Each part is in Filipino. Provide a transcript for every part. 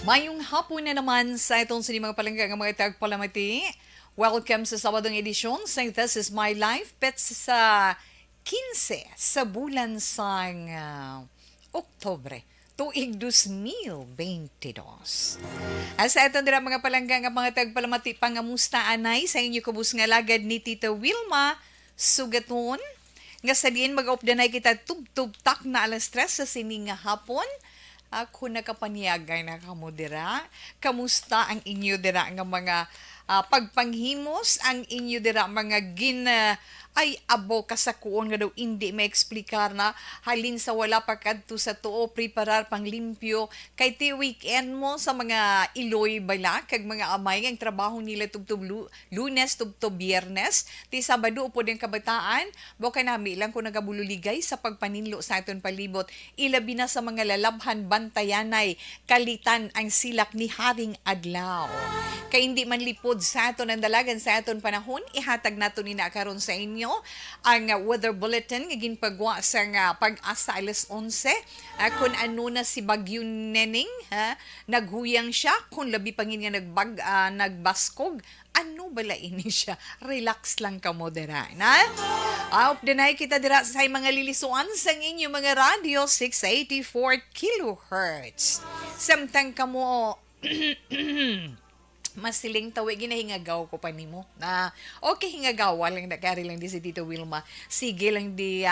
Mayong hapon na naman sa itong sini mga palangga ng mga tagpalamati. Welcome sa Sabadong edisyon sa This is My Life. Pets sa 15 sa bulan sang Oktobre tuig 2022. Asa ito nila mga palangga ng mga tagpalamati pangamusta anay sa inyo kubus nga lagad ni Tita Wilma Sugaton. Nga sa diin mag-updanay kita tub-tub-tak na alas 3 sa sining nga hapon. Ako nakapaniagay na kamo dira. Kamusta ang inyo dira nga mga pagpanghimos, ang inyo dira mga ay abo kasakuon nga daw hindi maeksplikar na halin sa wala pa kadto sa tuo preparar pang limpyo kay ti weekend mo sa mga iloy bala kag mga amay nga ang trabaho nila tubtub Lunes tubtub Biyernes ti Sabado pod ang kabataan bo kanami lang ko nagabululigay sa pagpaninlo sa aton palibot ilabi na sa mga lalabhan bantayanay kalitan ang silak ni Haring Adlaw kay hindi man lipod sa aton ang dalagan sa aton panahon ihatag nato ni na karon sa inyo ang weather bulletin nga ginpagwa sa pag-asa alas 11 kung ano na si Bagyo Neneng naghuyang siya kung labi pangin nga nagbaskog ano bala ini siya relax lang ka modera na updanay kita dira sa mga lilisuan sa inyo mga radio 684 kilohertz samtang kamo masiling tawi ginahingagaw ko pa nimo na okay hingagaw lang nakari lang di si Tito Wilma sige lang di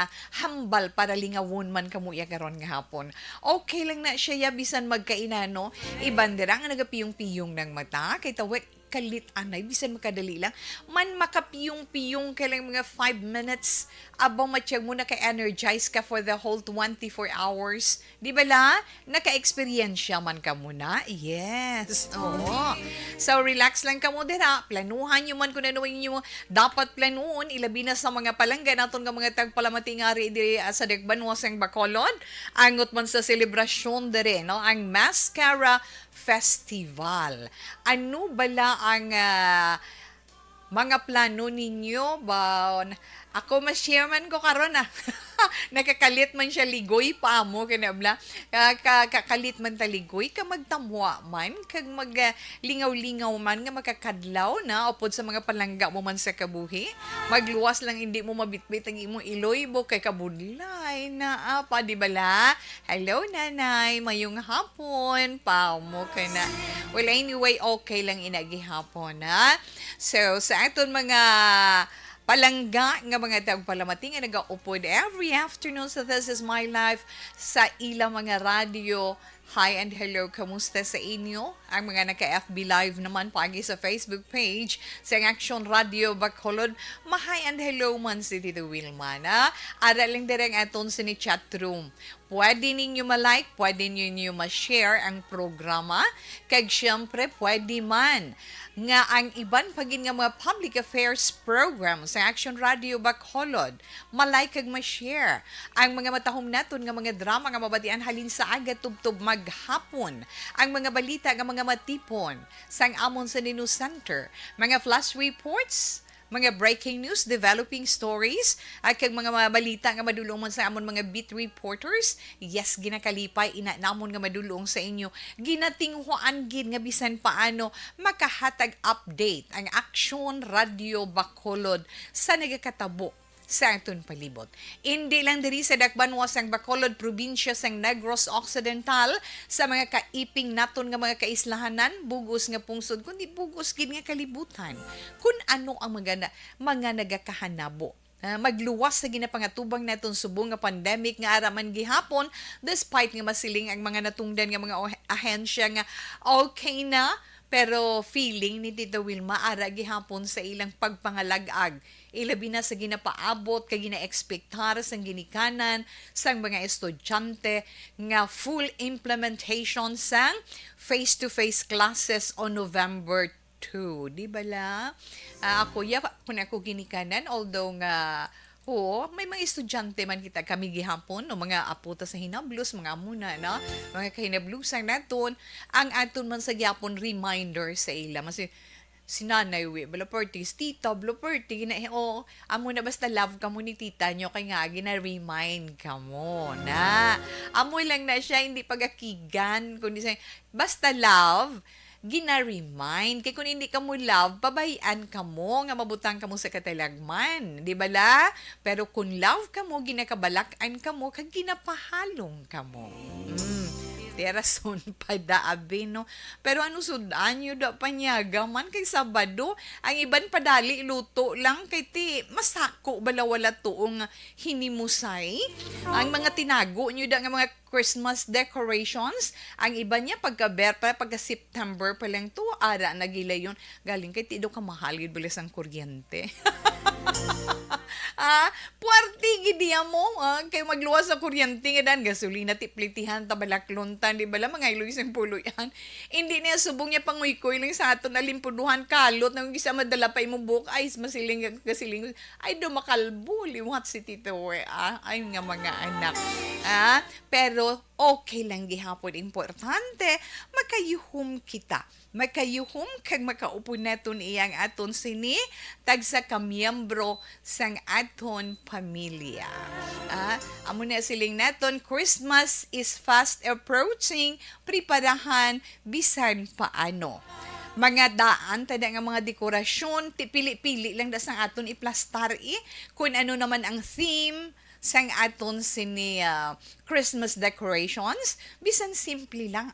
hambal para lingawon man kamo ya karon nga hapon okay lang na siya ya bisan magkainano ibandera nga nagapiyong-piyong ng mata kay tawi kalit anay bisan makadali lang man makapiyong-piyong kay lang mga 5 minutes abang matiyag mo na ka-energize ka for the whole 24 hours di ba la naka-experience man ka muna yes oo so relax lang ka mo dira planuhan nyo man kung ano nyo dapat planuon ilabi na sa mga palangga naton nga mga tagpalamati nga ri diri sa Dagbanwasang Bacolod angot man sa selebrasyon dere no ang Mascara Festival. Ano bala ang mga plano ninyo ba? Ako ma-share man ko karon nakakalit man siya ligoy pa mo kinabla kakalit man taligoy ka magtamwa man kag lingaw-lingaw man nga makakadlaw na upod sa mga palangga mo man sa kabuhi magluwas lang hindi mo mabitbit ang imong iloy bo kay kabudlay na apa di bala hello nanay mayong hapon pa mo kay na well anyway okay lang inagi hapon so sa aton mga palangga nga mga tagpalamati nga nagaupod every afternoon sa This is My Life sa ilang mga radio. Hi and hello, kamusta sa inyo? Ang mga naka-FB Live naman pagi sa Facebook page sa Action Radio Bacolod. Ma-hi and hello man si Tito Wilma na. Araling direng aton sa ni chat room. Pwede ninyo ma-like, pwede ninyo ma-share ang programa. Kag syempre, pwede man nga ang iban pagin nga mga public affairs program sa Action Radio Bacolod malike kag ma-share ang mga matahom naton nga mga drama nga mabatian halin sa aga tubtob maghapon ang mga balita nga mga matipon sang amon sa News Center mga flash reports mga breaking news, developing stories, at kag mga balita nga madulong man sa amon mga beat reporters. Yes, ginakalipay, namon nga madulong sa inyo. Ginatinghuan gid nga bisan paano makahatag update ang Action Radio Bacolod sa nagakatabo sa aton palibot. Hindi lang diri sa Dagbanwasang Bacolod, probinsya sang Negros Occidental, sa mga kaiping naton nga mga kaislahanan, bugos nga pungsod, kundi bugos gid nga kalibutan. Kung ano ang mga nagakahanabo. Magluwas sa ginapangatubang naton subong nga pandemic nga araman gihapon despite nga masiling ang mga natungdan nga mga ahensya nga okay na pero feeling ni Tita Wilma ara gihapon sa ilang pagpangalagag ilabi na sa ginapaabot kay gina-expectar sang ginikanan sang mga estudyante nga full implementation sang face-to-face classes on November 2. Di ba la? Ako kung ako ginikanan although nga may mga estudyante man kita kami gihapon no mga aputa sa hinablos mga amuna na mga kahinablusan naton ang aton man sa gyapon reminder sa ila mas si nanay we balapertis tita balaperti gina o amo na basta love ka mo ni tita nyo kay nga gina-remind ka mo na amo lang na siya hindi pagakigan kundi sa basta love gina-remind. Kaya kung hindi ka mo love, pabayaan ka mo, nga mabutang ka mo sa katalagman. Di ba la? Pero kung love ka mo, ginakabalakan ka mo, kag ginapahalong ka mo. Terason pa daabi, no? Pero ano sudan nyo da panyaga man kay Sabado? Ang iban padali luto lang kay ti masako bala wala tuong hinimusay. Ang mga tinago nyo da nga mga Christmas decorations, ang iba niya pagka September pa lang to, ara nagila yun. Galing kay ti do ka mahal gid bilis ang kuryente. Puwerte gidiya mo, kay magluwas sa kuryente nga dan, gasolina, tiplitihan, tabalakluntan, di ba la, mga iloy isang pulo yan. Hindi niya subong niya panguykoy lang sa ato na limpuduhan, kalot, nang isa madala pa imong buhok, ay, masiling, gasiling, ay, dumakalbo, liwat si Tito, ay, nga mga anak. Pero, okay lang gihapon, importante, makayuhom kita. Makayuhom kag makaupo naton iyang aton sini tagsa ka miyembro sang aton pamilya. Amo na siling naton, Christmas is fast approaching, preparahan bisan paano. Mga daan, tada nga mga dekorasyon, pili-pili lang da sang aton iplastar kung ano naman ang theme sang aton sini Christmas decorations, bisan simple lang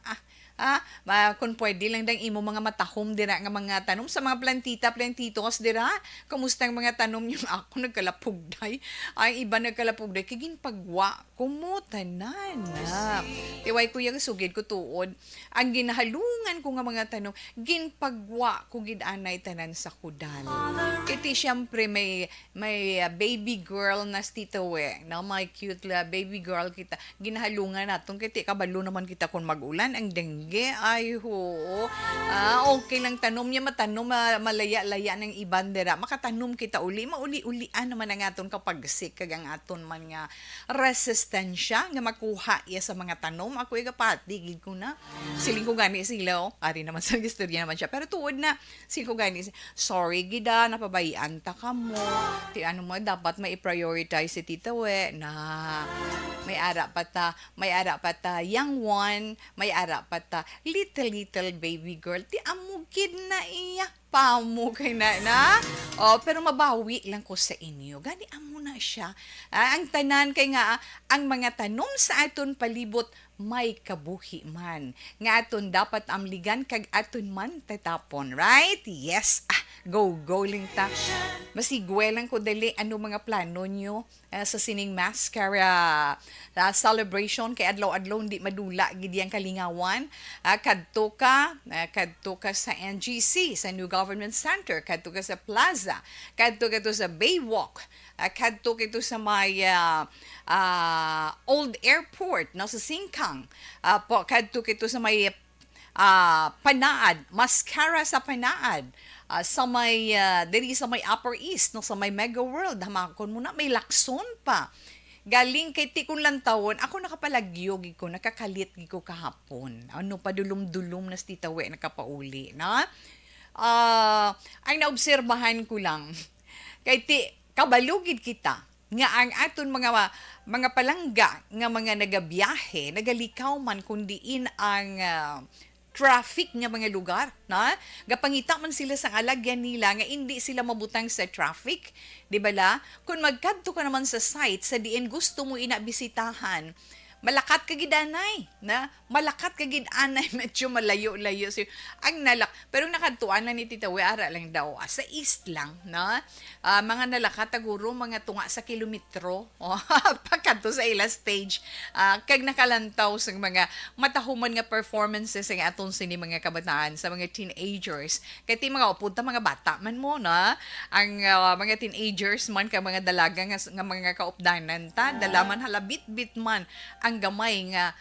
kung pwede lang dang imo mga matahom dira nga mga tanom sa mga plantitos dira. Kamusta ang mga tanom yung ako nagkalapugday. Ay iba nagkalapugday kay ginpagwa kumutanan na. Tiway ko yung sugid ko tuod. Ang ginahalungan ko nga mga tanom ginpagwa ko gid anay tanan sa kudal. Iti syempre may baby girl na tito na may cute la baby girl kita ginahalungan naton kay kabalo naman kita kung magulan ang dengue ay ho. Okay lang tanom niya matanom malaya-laya ng iban dira makatanom kita uli mauli-ulian naman ang aton kapag sick kag ang aton man nga resistensya nga makuha iya sa mga tanom ako igapatigid ko na siling ko gani sila ari naman sa istorya naman siya pero tuod na siling ko gani sorry gida napabayaan ta ka mo ti ano mo dapat mai-prioritize si tita na may ara pa ta young one may ara pa ta little baby girl ti amugid na iya pamo kay na pero mabawi lang ko sa inyo gani amo na siya ang tanan kay nga ang mga tanom sa aton palibot may kabuhi man nga aton dapat amligan kag aton man tatapon right yes go lang ta masigwelan ko dali ano mga plano nyo sa sining mascara celebration kay adlaw-adlaw hindi madula gid yang kalingawan kadto ka sa NGC sa New Government Center kadto ka sa Plaza kadto sa Baywalk kadto kito sa may Old Airport no sa Singkang kadto kito sa may Panaad mascara sa Panaad sa may diri sa may Upper East no sa may Mega World hamakon mo na may Lacson pa galing kay tikon lang tawon ako nakapalagyo ko nakakalit ko kahapon ano pa dulum-dulum na titawe nakapauli na ang naobserbahan ko lang kay kabalugid kita nga ang aton mga palangga nga mga nagabiyahe nagalikaw man kundiin ang traffic nga mga lugar na gapangita man sila sa alagyan nila nga hindi sila mabutang sa traffic di ba la kung magkadto ka naman sa site sa diin gusto mo inabisitahan malakat ka gid anay na malakat ka gid anay medyo malayo-layo so, ang nalak pero nakadtuan na ni Tita ara lang daw sa east lang na mga nalakat taguro mga tunga sa kilometro pagkadto sa ila stage kag nakalantaw sa mga matahuman nga performances ang aton sini mga kabataan sa mga teenagers kay ti mga upunta mga bata man mo na ang mga teenagers man ka mga dalaga nga mga kaupdanan ta dalaman halabit-bit man ang gamay nga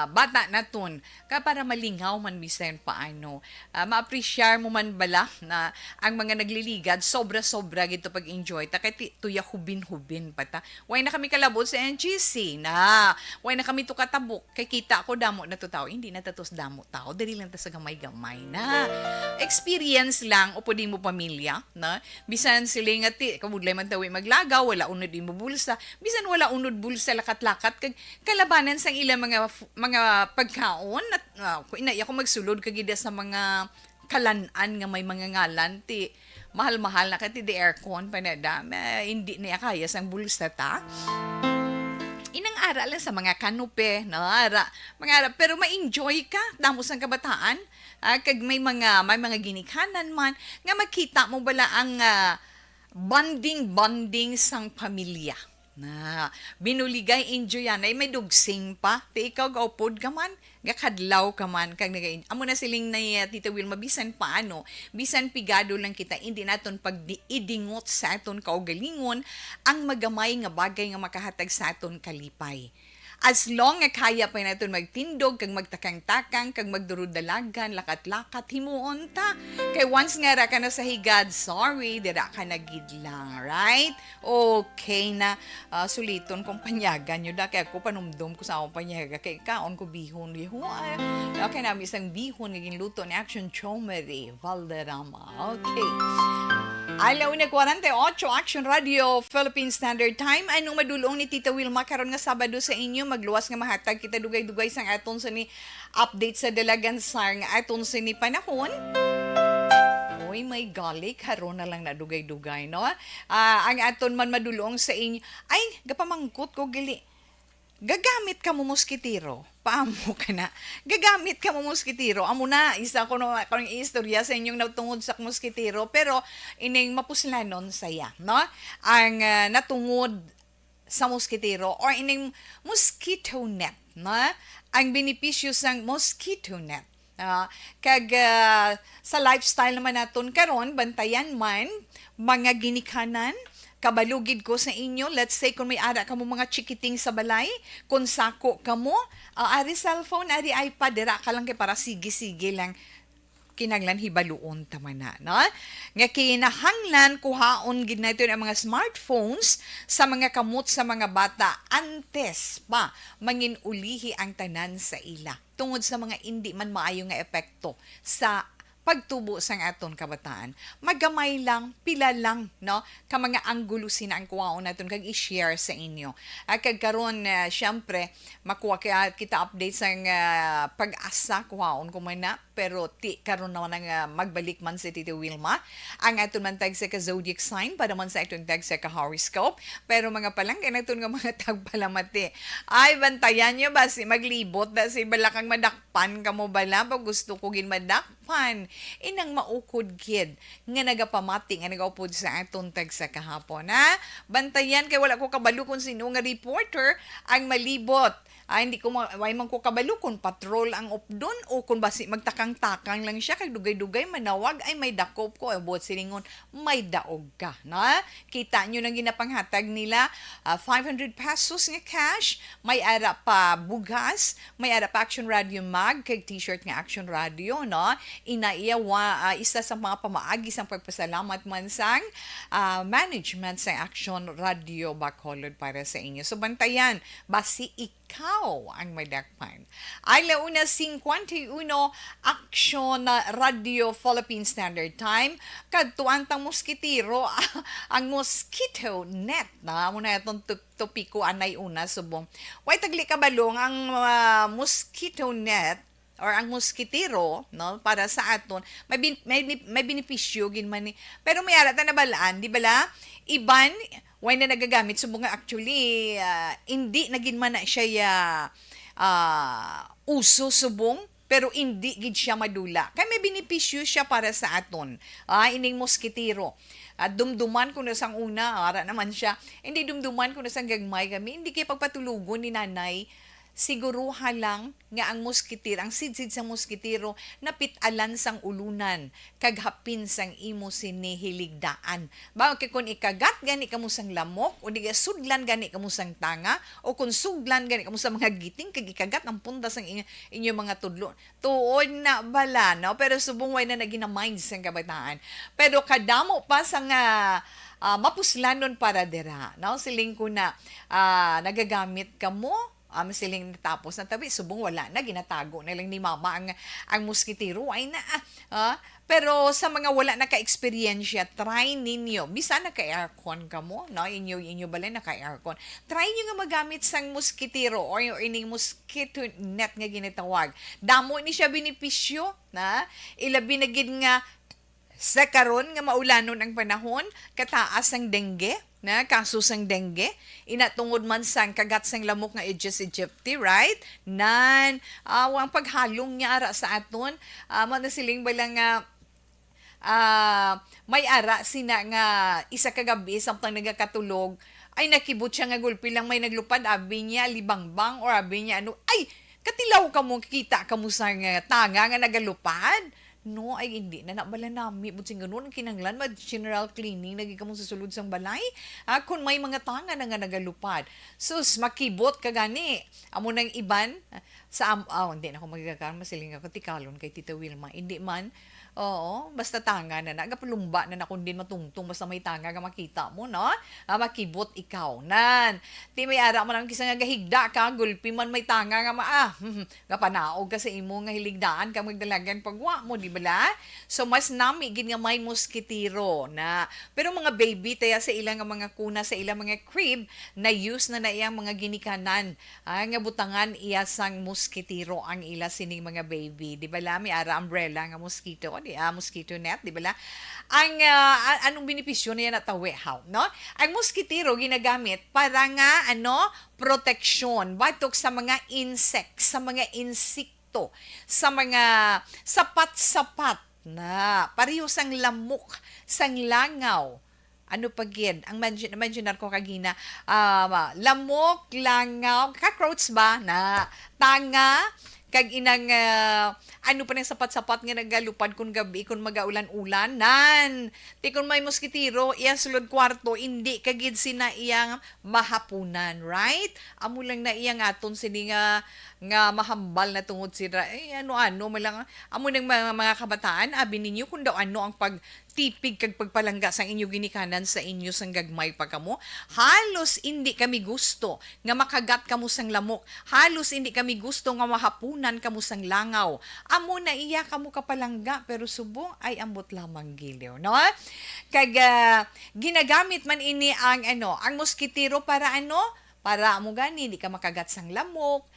bata naton ka para malingaw man bisan paano. Ma-appreciate mo man bala na ang mga nagliligad sobra-sobra gito pag-enjoy ta kay tuya hubin-hubin pa ta. Way na kami kalabot sa NGC na. Way na kami to katabok kay kita ko damo na to tao. Hindi na tatos damo tao. Dali lang ta sa gamay-gamay na. Experience lang o pwede mo pamilya na. Bisan sila nga ti kamudlay man tawi maglagaw wala unod imo bulsa. Bisan wala unod bulsa lakat-lakat kag kalabanan sang ilang mga pagkaon at kung inaya ko magsulod kagida sa mga kalanan nga may mga ngalan ti mahal-mahal na kati di aircon panadam hindi niya kaya sang bulsa ta inang ara lang sa mga kanupe na mga ara pero ma-enjoy ka damo sang kabataan kag may mga ginikanan man nga makita mo bala ang bonding sang pamilya na binuligay enjoy yan ay may dugsing pa ti ikaw gaupod ka man gakadlaw ka man kag nagain amo na siling na Tita Wilma bisan paano bisan pigado lang kita hindi naton pag idingot sa aton kaugalingon ang magamay nga bagay nga makahatag sa aton kalipay. As long nga kaya pa natin magtindog, kag magtakang-takang, kag magdurudalagan, lakat-lakat, himuon ta. Kay once nga ra ka na sa higad, sorry, dira ka na gid lang, right? Okay na, suliton kong panyagan nyo da, kaya ako panumdum ko sa akong panyaga, kay kaon ko bihon, okay na, isang bihon, naging luto ni Action Chomeri, Valderrama, okay. Alaw na 48, Action Radio, Philippine Standard Time. Anong madulong ni Tita Wilma karon nga Sabado sa inyo, magluwas nga mahatag kita dugay-dugay sang aton sa ni update sa dalagan sar nga aton sa ni panahon. Oy, may gali karon na lang na dugay-dugay, no? Ang aton man madulong sa inyo. Ay, gapamangkot ko gali. Gagamit ka mo moskitero. Paamo ka na. Gagamit ka mo moskitero. Amo na, isa ko no karong istorya sa inyong natungod sa moskitero. Pero, ining mapuslanon saya, no? Ang natungod sa moskitero or ining mosquito net, no? Ang benepisyo sang mosquito net. Sa lifestyle naman naton karon bantayan man, mga ginikanan, kabalugid ko sa inyo, let's say kung may ara ka mo mga chikiting sa balay, kung sako ka mo, ari cellphone, ari iPad, dira ka lang kay para sige-sige lang kinanglan hibaluon tama na, no? Nga kinahanglan kuhaon gid natin ang mga smartphones sa mga kamot sa mga bata antes pa mangin ulihi ang tanan sa ila tungod sa mga hindi man maayo nga epekto sa pagtubo sang aton kabataan. Magamay lang, pila lang, no? Ka mga anggulo sina ang kuwaon naton kag i-share sa inyo. Kag karon syempre makuha kita update sang pag-asa kuwaon ko man na pero karon naman ang magbalik man si Tita Wilma ang aton man tag sa ka zodiac sign para man sa aton tag sa ka horoscope pero mga palangga naton nga mga tagpalamati. Ay bantayan nyo ba si maglibot da si balakang madakpan kamo bala pag gusto ko gin madakpan inang maukod gid nga nagapamati nga nagaupod sa aton tag sa kahapon ha bantayan kay wala ko kabalo kung sino nga reporter ang malibot hindi ko way man ko kabalo kung patrol ang updon o kung basi magtakang-takang lang siya kay dugay-dugay manawag ay may dakop ko buot silingon may daog ka na kita nyo nang ginapanghatag nila 500 pesos nga cash may ara pa bugas may ara pa Action Radio mag kay t-shirt nga Action Radio no inaiyawa isa sa mga pamaagi sang pagpasalamat man sang management sa Action Radio Bacolod para sa inyo. So bantayan, basi ikaw ang madakpan. Ay launa 51 Action Radio Philippine Standard Time kadtuan tang moskitero ang mosquito net na muna itong topiko anay una subong. Way tagli kabalong ang mosquito net or ang moskitero no para sa aton may benepisyo gin man ni pero may ara ta na balaan di bala iban way na nagagamit subong nga actually hindi nagin man na siya uso subong pero hindi gid siya madula kay may benepisyo siya para sa aton ining moskitero dumduman ko na sang una ara naman siya hindi dumduman ko na sang gagmay kami hindi kay pagpatulugon ni nanay siguruha lang nga ang muskitir, ang sidsid sa muskitiro napitalan sang ulunan kag hapin sang imo sini hiligdaan. Ba kay kun ikagat gani kamo sang lamok o di sudlan gani kamo sang tanga o kun suglan gani kamo sa mga giting kag ikagat ang punta sang inyo mga tudlo. Tuod na bala no, pero subong way na nagina-mind sang kabataan. Pero kadamo pa sang mapuslanon para dira. No? Siling ko na nagagamit ka mo, siling natapos na tabi, subong wala na, ginatago na lang ni mama ang muskitiro. Ay na, pero sa mga wala na ka-experiensya, try ninyo. Bisa naka-aircon ka mo, no? Inyo bala naka-aircon. Try nyo nga magamit sang muskitiro or yung ining mosquito net nga ginatawag. Damo ni siya benepisyo, na? Ilabi na gid nga sa karon nga maulanon ang panahon, kataas ang dengue, na kaso sang dengue, inatungod man sang kagat sang lamok nga Aedes aegypti, right? Ang paghalong niya ara sa aton, manasiling balang nga may ara sina nga isa kagabi samtang nagakatulog, ay nakibot siya nga gulpi lang may naglupad, abi niya libangbang or abi niya ano, ay katilaw ka mo, kita ka mo sa tanga nga nagalupad. No, ay hindi na nabala nami. Butsing ganun, ang kinanglan, general cleaning, naging ka mo sa sulod sang balay. Kung may mga tanga na nga nagalupad. Sus, makibot ka gani. Amo nang iban, hindi na ako magagakaan, masiling ako, tikalon kay Tita Wilma. Hindi man, oo, basta tanga na nagapalumba na kundi matungtong, basta may tanga nga makita mo, no? Makibot ikaw, Ti may ara man ang kisa nga gahigda ka, gulpi man may tanga nga panaog ka sa imo nga hiligdaan ka magdalagan pagwa mo, di bala? So, mas nami, gin nga may muskitiro, na. Pero mga baby, taya sa ilang nga mga kuna, sa ilang mga crib, na use na iyang mga ginikanan, nga butangan iya sang muskitiro ang ila sining mga baby, di bala? May ara umbrella nga mosquito, mosquito net, di ba? Anong benepisyo na yan at how, no? Ang mosquitero ginagamit para nga, protection, batok sa mga insects, sa mga insekto, sa mga sapat-sapat na, pareho sang lamok, sang langaw, ano pagid, ang mentionar ko kagina, lamok, langaw, cockroach ba, na tanga, kag inang ano pa nang sapat-sapat nga nagalupad kun gabi kun magaulan-ulan ti kun may moskitiro iya sulod kwarto hindi kagid sina iyang mahapunan, right? Amo lang na iyang aton sini nga mahambal na tungod sira ano malang amo nang mga kabataan abi ninyo kun daw ano ang pagtipig kag pagpalangga sang inyo ginikanan sa inyo sang gagmay pa kamo, halos hindi kami gusto nga makagat kamo sang lamok, halos hindi kami gusto nga mahapunan kamo sang langaw. Amo na iya kamo kapalangga pero subong ay ambot lamang giliw, no? Kag ginagamit man ini ang ang moskitero para para amo gani hindi ka makagat sang lamok,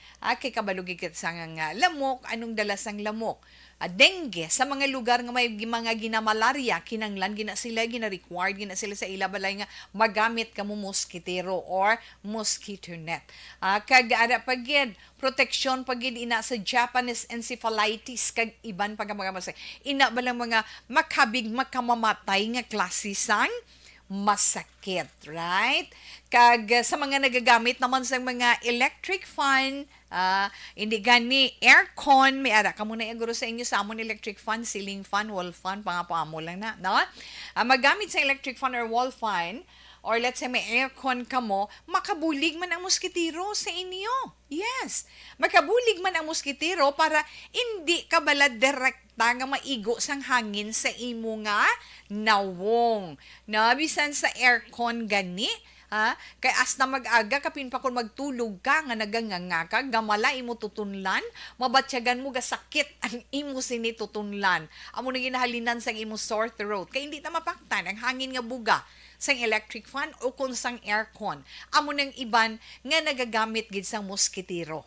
kay kabalugigat sang lamok, anong dala sang lamok? Dengue sa mga lugar nga may mga ginamalarya, kinanglan gina-required gina sila sa ila balay nga magamit kamo moskitero or mosquito net. Kag ara pagid protection pagid ina sa Japanese encephalitis kag iban pag mga ina balang mga makabig makamamatay nga klase sang masakit, right? Kag sa mga nagagamit naman sa mga electric fan, hindi gani aircon, may ara ka muna iguro sa inyo sa amon electric fan, ceiling fan, wall fan, pangapamo lang na, no? Magamit sa electric fan or wall fan, or let's say may aircon ka mo, makabulig man ang moskitero sa inyo. Yes. Makabulig man ang moskitero para hindi ka bala direkta nga maigo sang hangin sa imo nga nawong. Bisan sa aircon gani, kay as na mag-aga kapin pa kung magtulog ka nga naganganga ka, gamala imo tutunlan, mabatsyagan mo gasakit ang imo sini tutunlan. Amo na ginahalinan sang imo sore throat. Kay hindi ta mapaktan ang hangin nga buga sang electric fan o kung sang aircon. Amo nang iban nga nagagamit gid sang moskitero.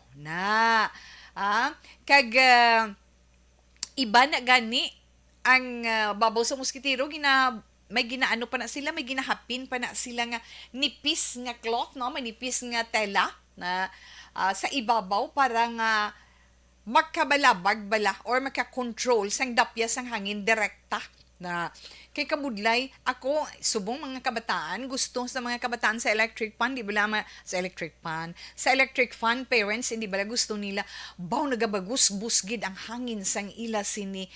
Kag iba na gani ang babaw sa moskitero may ginaano pa na sila, may ginahapin pa na sila nga nipis nga cloth, no? May nipis nga tela na sa ibabaw para nga makabalabag bala or makakontrol sang dapya sang hangin direkta na Kay kabudlay, ako, subong mga kabataan, gusto sa mga kabataan sa electric fan, di ba sa electric fan, parents, hindi ba gusto nila, baw nagabagus, busgid ang hangin sang ila sini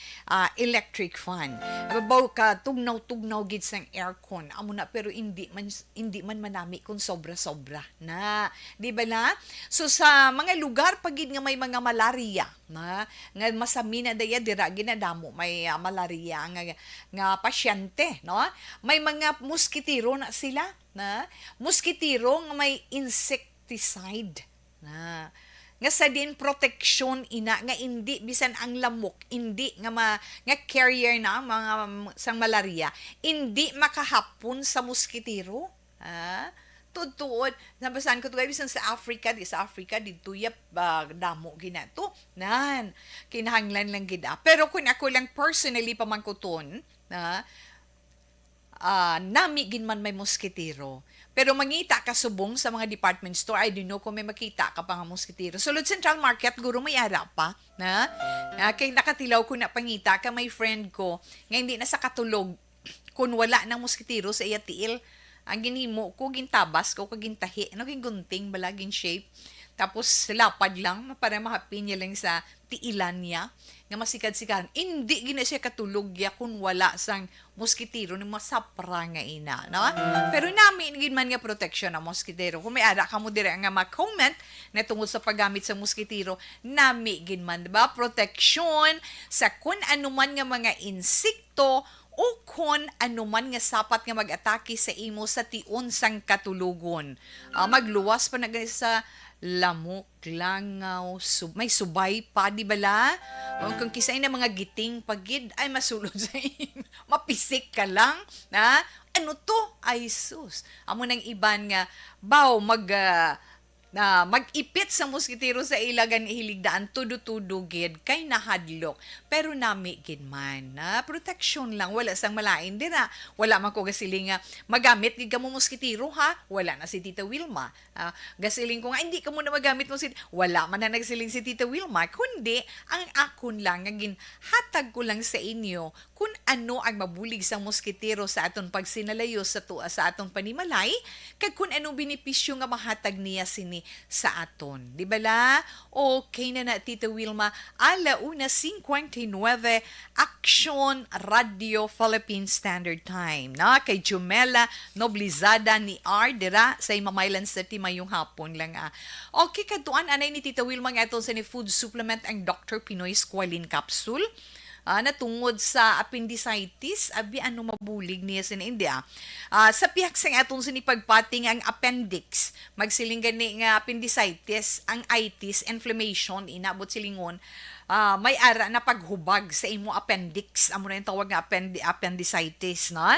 electric fan. Baw ka, tugnaw-tugnaw gid sang aircon. Amo na, pero hindi man manami kung sobra-sobra na. Di ba na? So, sa mga lugar, pagid nga may mga malaria, nga masami na daya, dira ginadamo, may malaria, nga pasyente, no? May mga muskitiro na sila, na muskitiro nga may insecticide, na nga sa din protection ina nga hindi bisan ang lamok hindi nga carrier na mga sang malaria hindi makahapon sa muskitiro, tuod nabasan ko tuwa bisan sa Africa dito yap damo ginato nan kinahanglan lang gida. Pero kung ako lang personally pamangkuton nami gin man may moskitero. Pero mangita ka subong sa mga department store, I don't know kung may makita ka pa nga moskitero. Sulod Central Market, guro may ara pa. Kay nakatilaw ko na pangita ka, may friend ko, nga hindi na sa katulog, kung wala ng moskitero sa iya tiil, ang ginhimo ko, gintabas ko, kagintahi, gingunting, balagin shape. Tapos lapad lang, para mahapin niya lang sa tiilan niya, nga masikad-sikad. Hindi gina siya katulog ya kung wala sang moskitero ng masapra nga ina. No? Pero namin, man nga protection ng moskitero. Kung may ada ka mo dire nga ma-comment na tungkol sa paggamit sa moskitero, nami ginman, diba? Protection sa kung anuman nga mga insekto o kung anuman nga sapat nga mag-atake sa imo sa tion sang katulugon. Magluwas pa na sa lamok, langaw, may subay pa, di bala? Kung kisay na mga giting pagid, ay masulod sa inyo. Mapisik ka lang, na? Ano to? Ay sus. Amo nang iban nga, baw, mag-ipit sa moskitero sa ilagan ihiligdaan tudo-tudo gid kay nahadlok pero nami gid man protection lang wala sang malain dira wala man ko gasiling nga magamit gid kamo moskitero ha wala na si Tita Wilma gasiling ko nga hindi ka mo na magamit mo wala man na nagsiling si Tita Wilma kundi ang akon lang nga ginhatag ko lang sa inyo kung ano ang mabulig sa moskitero sa aton pagsinalayo sa atong panimalay kag kung ano benepisyo nga mahatag niya sini sa aton. Di ba la? Okay na Tita Wilma. 1:59 Action Radio Philippine Standard Time. Na? Kay Jumela Noblizada ni R. Dira sa Mamaylan City mayong hapon lang. Okay, katuan anay ni Tita Wilma nga aton sa ni food supplement ang Dr. Pinoy Squalene Capsule. Natungod sa appendicitis, abi ano mabulig niya sa India. Sa pihak sang atong sinipagpating ang appendix, magsiling gani nga appendicitis, ang itis, inflammation, inabot silingon, may ara na paghubag sa imo appendix, amo na yung tawag nga appendicitis, no?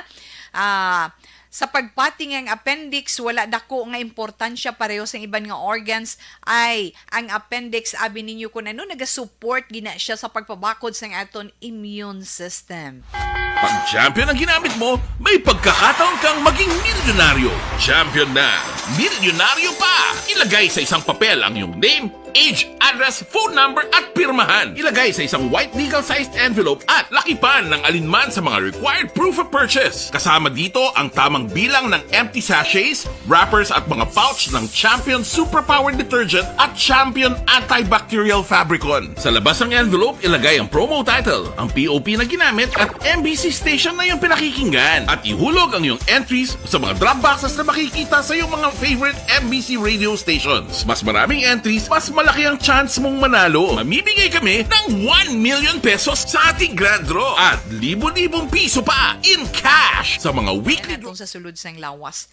Sa pagpating ang appendix, wala dako nga importansya pareho sa iban nga organs ay ang appendix abi ninyo kung ano naga-support gina siya sa pagpabakod sa aton immune system. Pag champion ang ginamit mo, may pagkakataon kang maging milyonaryo. Champion na! Milyonaryo pa! Ilagay sa isang papel ang iyong name, age, address, phone number at pirmahan. Ilagay sa isang white legal-sized envelope at lakipan ng alinman sa mga required proof of purchase. Kasama dito ang tamang bilang ng empty sachets, wrappers at mga pouch ng Champion Superpower Detergent at Champion Antibacterial Fabricon. Sa labas ng envelope, ilagay ang promo title, ang POP na ginamit at MBC station na yung pinakikinggan. At ihulog ang iyong entries sa mga drop boxes na makikita sa iyong mga favorite MBC radio stations. Mas maraming entries, mas malaki ang chance mong manalo. Mamimigay kami ng 1 million pesos sa ating grand draw at libo-libong piso pa in cash sa mga weekly Atong sa sulod sang lawas.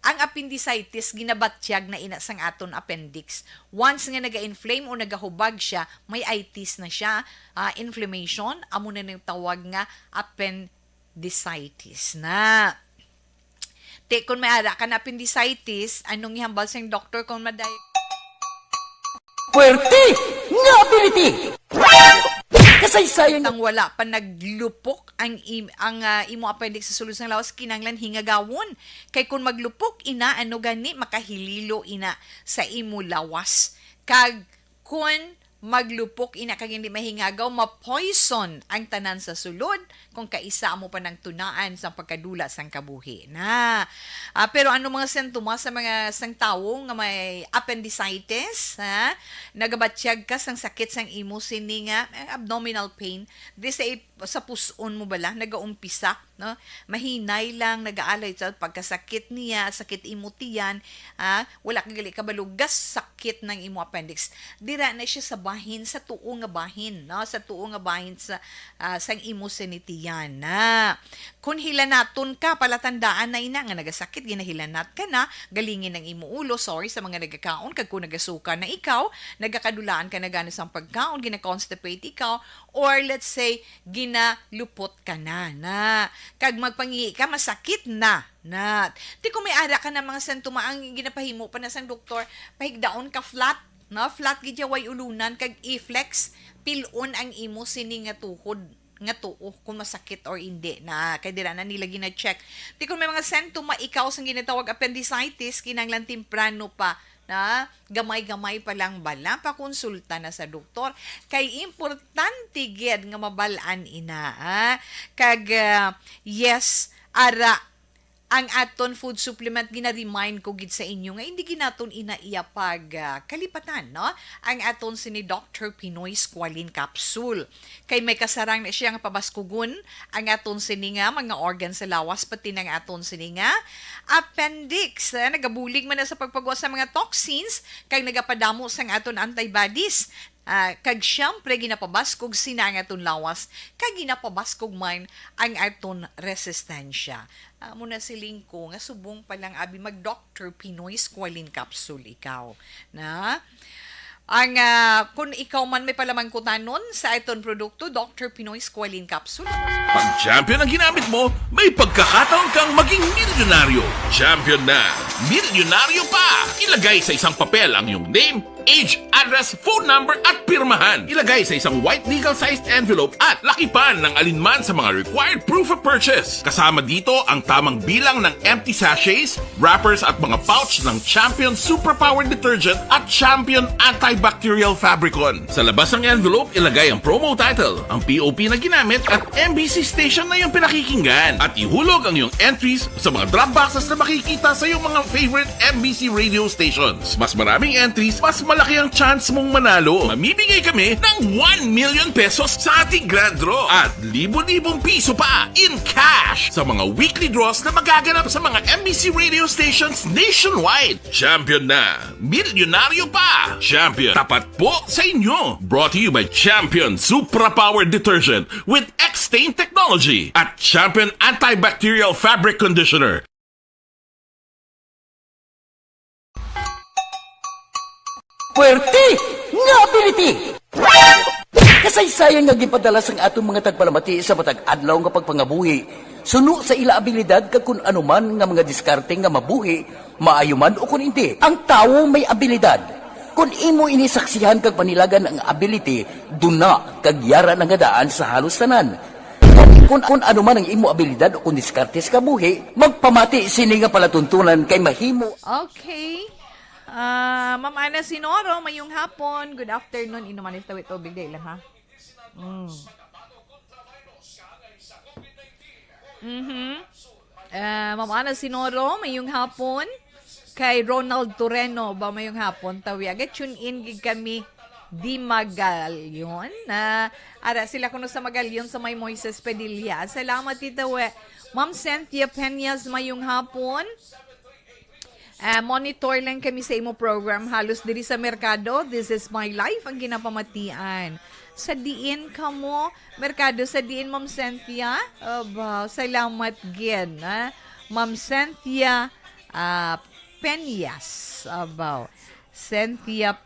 Ang appendicitis ginabatyag na ina sang aton appendix. Once nga naga-inflame o nagahubag siya, may itis na siya, inflammation, amo na yung tawag nga appendicitis na. Kung may ara ka na appendicitis, anong ihambal sang doktor kung Puwerte nga ability! Kasaysayan nang wala pa naglupok ang imo appendix sa sulod sang lawas kinanglan hingagawon kay kun maglupok ina ano gani makahililo ina sa imo lawas kag kun maglupok ina kag hindi mahingagaw, ma-poison ang tanan sa sulod kung kaisa mo pa ng tunaan sa pagkadula sang kabuhi na. Pero ano mga sintomas sa mga sang tawo nga may appendicitis, ha? Nagabatsyag ka sang sakit sang imo sini nga abdominal pain, di sa puson mo bala nagaumpisa, no? Mahinay lang, nagaalay sa pagkasakit niya, sakit imo tiyan, wala kang gali kabalugas sakit ng imo appendix. Dira na siya sa bahin, sa tuo nga bahin, no? Sa tuo nga bahin sa sang imo sinitiyan na. Kung hilanaton ka, palatandaan na ina nga nagasakit, ginahilanat ka na, galingin ng imo ulo, sorry sa mga nagakaon, kag kung nagasuka na ikaw, nagakadulaan ka na ganas ang pagkaon, gina-constipate ikaw, or let's say, ginalupot ka na. Kag magpangihi ka, masakit na. Di ko may ara ka na mga sentuma, ang ginapahimo pa na sang doktor, pahigdaon ka flat, no? Flat gidya way ulunan, kag i-flex, pilon ang imo sini nga tuhod, nga tuo kung masakit or hindi na kay dira na nila gina-check. Di kung may mga sentuma ikaw sang ginatawag appendicitis, kinanglan temprano pa na gamay-gamay pa lang bala pa konsulta na sa doktor kay importante gid nga mabalaan ina kag yes ara ang aton food supplement gina-remind ko gid sa inyo nga hindi ginaton inaiya pag kalipatan, no? Ang aton sini Dr. Pinoy Squalene Capsule. Kay may kasarang na siya nga pabaskugon ang aton sini nga mga organ sa lawas pati ng aton sini nga appendix. Nagabulig man na sa pagpagawa sa mga toxins kay nagapadamo sang aton antibodies. Kag siyempre ginapabaskog sina ang aton lawas kag ginapabaskog man ang aton resistensya. Muna siling ko nga subong pa lang abi mag Dr. Pinoy Squalene Capsule ikaw na ang kung ikaw man may palamang kutanon sa aton produkto Dr. Pinoy Squalene Capsule. Pag champion ang ginamit mo, may pagkakataon kang maging milyonaryo. Champion na, milyonaryo pa! Ilagay sa isang papel ang iyong name, age, address, phone number at pirmahan. Ilagay sa isang white legal-sized envelope at lakipan ng alinman sa mga required proof of purchase. Kasama dito ang tamang bilang ng empty sachets, wrappers at mga pouch ng Champion Superpower Detergent at Champion Antibacterial Fabricon. Sa labas ng envelope, ilagay ang promo title, ang POP na ginamit at MBC station na yung pinakikinggan. At ihulog ang iyong entries sa mga drop boxes na makikita sa iyong mga favorite MBC radio stations. Mas maraming entries, mas malaki ang chance mong manalo. Mamimigay kami ng 1 million pesos sa ating grand draw at libo-libong piso pa in cash sa mga weekly draws na magaganap sa mga MBC radio stations nationwide. Champion na, milyonaryo pa. Champion, tapat po sa inyo. Brought to you by Champion Supra Power Detergent with X-Stain Technology at Champion Antibacterial Fabric Conditioner. Puwerte nga ability! Kasaysayan nga gipadala sang atong mga tagpalamati sa matag adlaw nga pagpangabuhi. Suno sa ila abilidad kag kun anuman nga mga diskarte nga mabuhi, maayo man o kun hindi. Ang tawo may abilidad. Kung imo inisaksihan kag panilagan ang ability, duna kag yara nga daan sa halos tanan. Kung anuman ang imo abilidad o kun diskarte sa kabuhi, magpamati sini nga palatuntunan kay mahimo. Okay. Ma'am Ana Sinoro, mayong hapon. Good afternoon. Inuman is tawid tubig day lang, ha? Ma'am Ana Sinoro, mayong hapon. Kay Ronald Toreno, ba mayong hapon? Tawi, agad tune in gig kami di Magalyon. Ara sila kuno sa Magalyon sa may Moises Padilla. Salamat tita we. Ma'am Cynthia Peñas, mayong hapon. Monitor lang kami sa imo program halos diri sa merkado. This is my life ang ginapamatian. Sa diin kamo, merkado sa diin, Ma'am Cynthia. Salamat gid. Ma'am Cynthia Peñas. Cynthia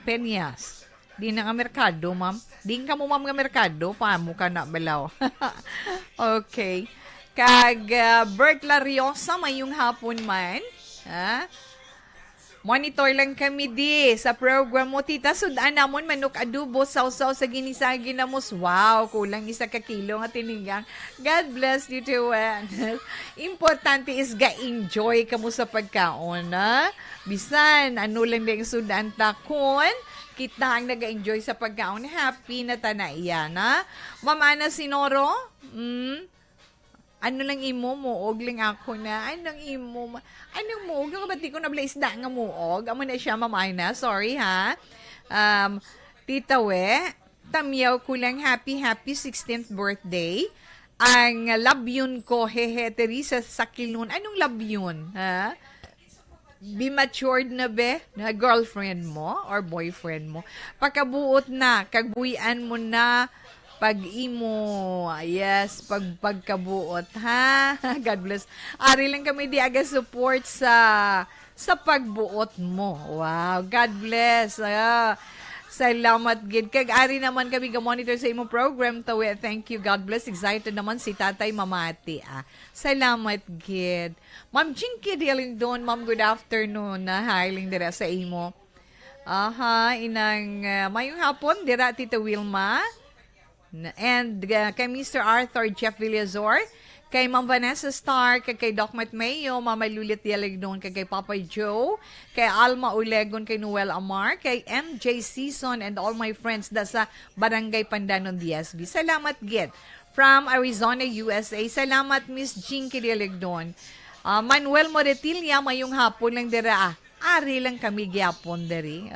Peñas. Di na nga merkado, ma'am. Di ka mo, ma'am, nga merkado. Paano ka na balaw? Okay. Kag Bert Lariosa, mayong hapon man. Monitor lang kami di sa program mo, tita. Sudaan namon manok adobo, sausaw sa ginisagi na mos. Wow, kulang 1 kilo nga tinigang. God bless you too. Importante is ga-enjoy ka mo sa pagkaon, ha? Bisan, ano lang din sudaan takon. kita ang nag-enjoy sa pagkaon. Happy na tanaiya na. Ma'am Ana Sinoro, ano lang imo muog lang ako na. Anong imo? Anong muog? Ang kabati ko na isda nga muog. Amo na siya, Ma'am Ana. Sorry, ha? Tita We, tamyaw ko lang happy 16th birthday. Ang labyon ko, hehe, Teresa Sakilun. Anong labyon, ha? Be matured na be na girlfriend mo or boyfriend mo. Pagkabuot na, kagbuyan mo na pag-imo. Yes, pagkabuot, ha? God bless. Ari lang kami di aga support sa pagbuot mo. Wow, God bless. Salamat, gid. Kag ari naman kami ga-monitor sa imong program tawi. Thank you, God bless. Excited naman si Tatay Mamati. Salamat, gid. Ma'am Jinky dealing doon. Ma'am, good afternoon. Hiling dira sa imo. Inang mayong hapon dira Tita Wilma. And kay Mr. Arthur Jeff Villazor, kay Ma'am Vanessa Stark, kay Doc Matt Mayo, Mama Lulit Yalignon, kay Papa Joe, kay Alma Ulegon, kay Noel Amar, kay MJ Season, and all my friends da sa Barangay Pandanon, DSB. Salamat, Git. From Arizona, USA. Salamat, Miss Jinky Yalignon. Manuel Moretilla, mayong hapon lang dira. Ari lang kami gyapon diri.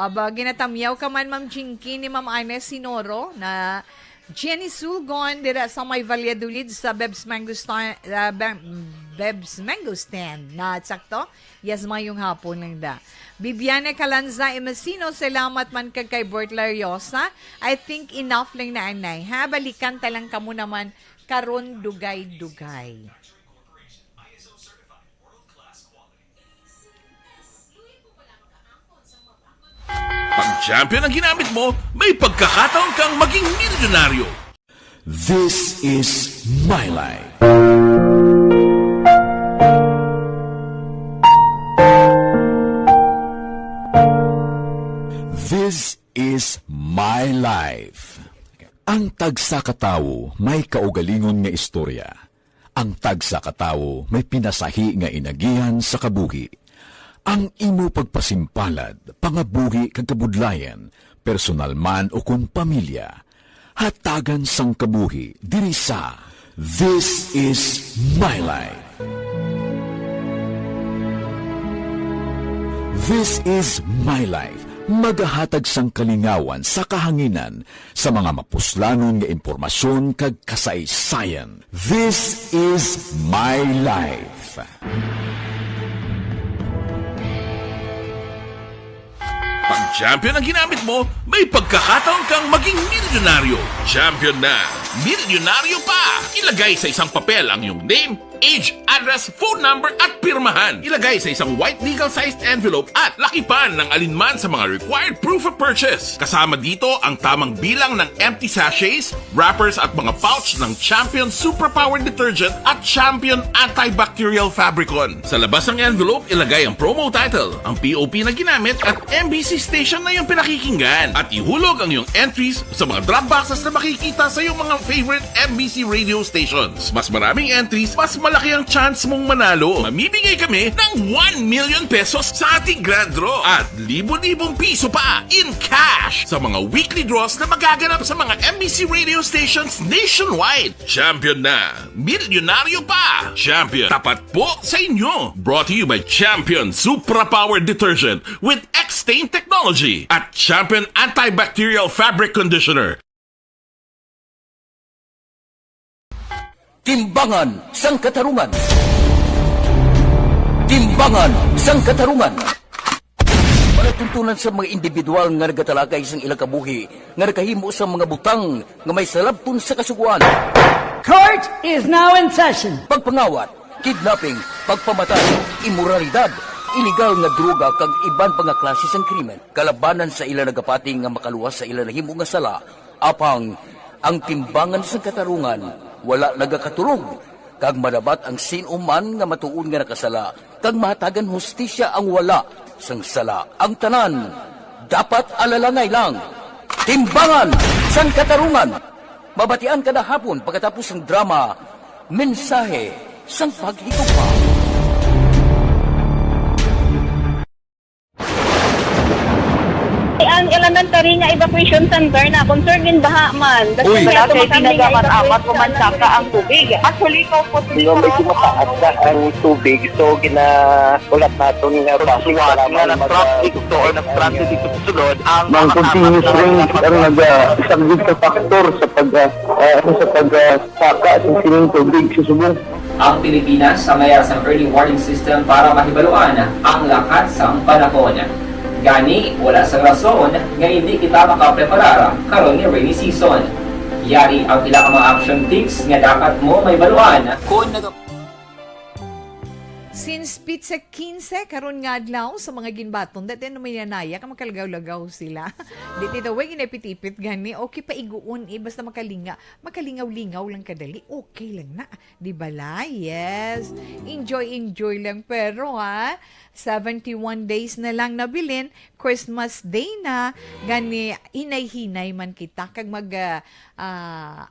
Ginatamyaw ka man, Ma'am Jinky, ni Ma'am Ines Sinoro, na Jenny Sulgon, dira sa may Valladolid sa Beb's Mango Stand. Na, sakto? Yes, mayong hapon lang da. Bibiana Calanza Emasino, salamat man kay Bert Lariosa. I think enough lang na anay. Ha, balikan talang kamo naman karon dugay-dugay. Pag champion ang ginamit mo, may pagkakataon kang maging milyonaryo. This is my life. This is my life. Ang tagsakatawo may kaugalingon nga istorya. Ang tagsakatawo may pinasahi nga inagihan sa kabuhi. Ang imo pagpasimpalad, pangabuhi kag kabudlayan, personal man o kung pamilya, hatagan sang kabuhi, diri sa This is my life. This is my life. Magahatag sang kalingawan sa kahanginan sa mga mapuslanon nga impormasyon kag kasaysayan. This is my life. Pag champion ang ginamit mo, may pagkakataon kang maging milyonaryo. Champion na, milyonaryo pa! Ilagay sa isang papel ang iyong name, age, address, phone number at pirmahan. Ilagay sa isang white legal-sized envelope at lakipan ng alinman sa mga required proof of purchase. Kasama dito ang tamang bilang ng empty sachets, wrappers at mga pouch ng Champion Superpower Detergent at Champion Antibacterial Fabricon. Sa labas ng envelope, ilagay ang promo title, ang POP na ginamit at MBC station na yung pinakikinggan. At ihulog ang iyong entries sa mga drop boxes na makikita sa iyong mga favorite MBC radio stations. Mas maraming entries, mas malaki ang chance mong manalo. Mamimigay kami ng 1 million pesos sa ating grand draw at libo-libong piso pa in cash sa mga weekly draws na magaganap sa mga MBC radio stations nationwide. Champion na, milyonaryo pa. Champion, tapat po sa inyo. Brought to you by Champion Superpower Detergent with X-Stain Technology at Champion Antibacterial Fabric Conditioner. Timbangan sang katarungan. Timbangan sang katarungan. Palatuntunan sa mga individual nga nagatalakay sang ilang kabuhi nga nakahimo sa mga butang nga may salabton sa kasuguan. Court is now in session. Pagpangawat, kidnapping, pagpamatay, imoralidad, iligal nga droga kag iban pa nga klase sang krimen. Kalabanan sa ilang nagapati nga makaluwas sa ilang nahimo nga sala, apang ang timbangan sang katarungan wala nagakatulog, kag madabat ang sinuman nga matuon nga nakasala, kag mahatagan hustisya ang wala sang sala. Ang tanan, dapat alalangay lang. Timbangan sang katarungan. Mabatian kada hapon pagkatapos ng drama, mensahe sang paghigugma. ang elementary nga evacuation center na concern din baha man. Uy. Wala kay pinagama't-amat pumansaka ang tubig. Actually, ikaw po Yung medyo mataas na ang tubig, so ulat natin nga pasuwat nga nag-traffic to or nag-transit dito sa sulod ang Mang continuous rain ang nag-subject sa factor sa pagsaka sa sining tubig sa subong. Ang Pilipinas sa mayroon sa early warning system para mahibaluan ang lakat sa panahon. Gani, wala sa rason nga hindi kita makapreparar karon ni rainy season. Yari ang pila ka mga action tips nga dapat mo mahibaluan kung Since pizza 15 karon nga adlaw sa mga ginbaton dati no may nanaya ka makalagaw-lagaw sila. Dito daw way inapit-ipit gani okay pa iguon basta makalingaw-lingaw lang kadali okay lang na di bala. Yes, enjoy lang pero 71 days na lang nabilin, Christmas Day na, gani hinay-hinay man kita kag mag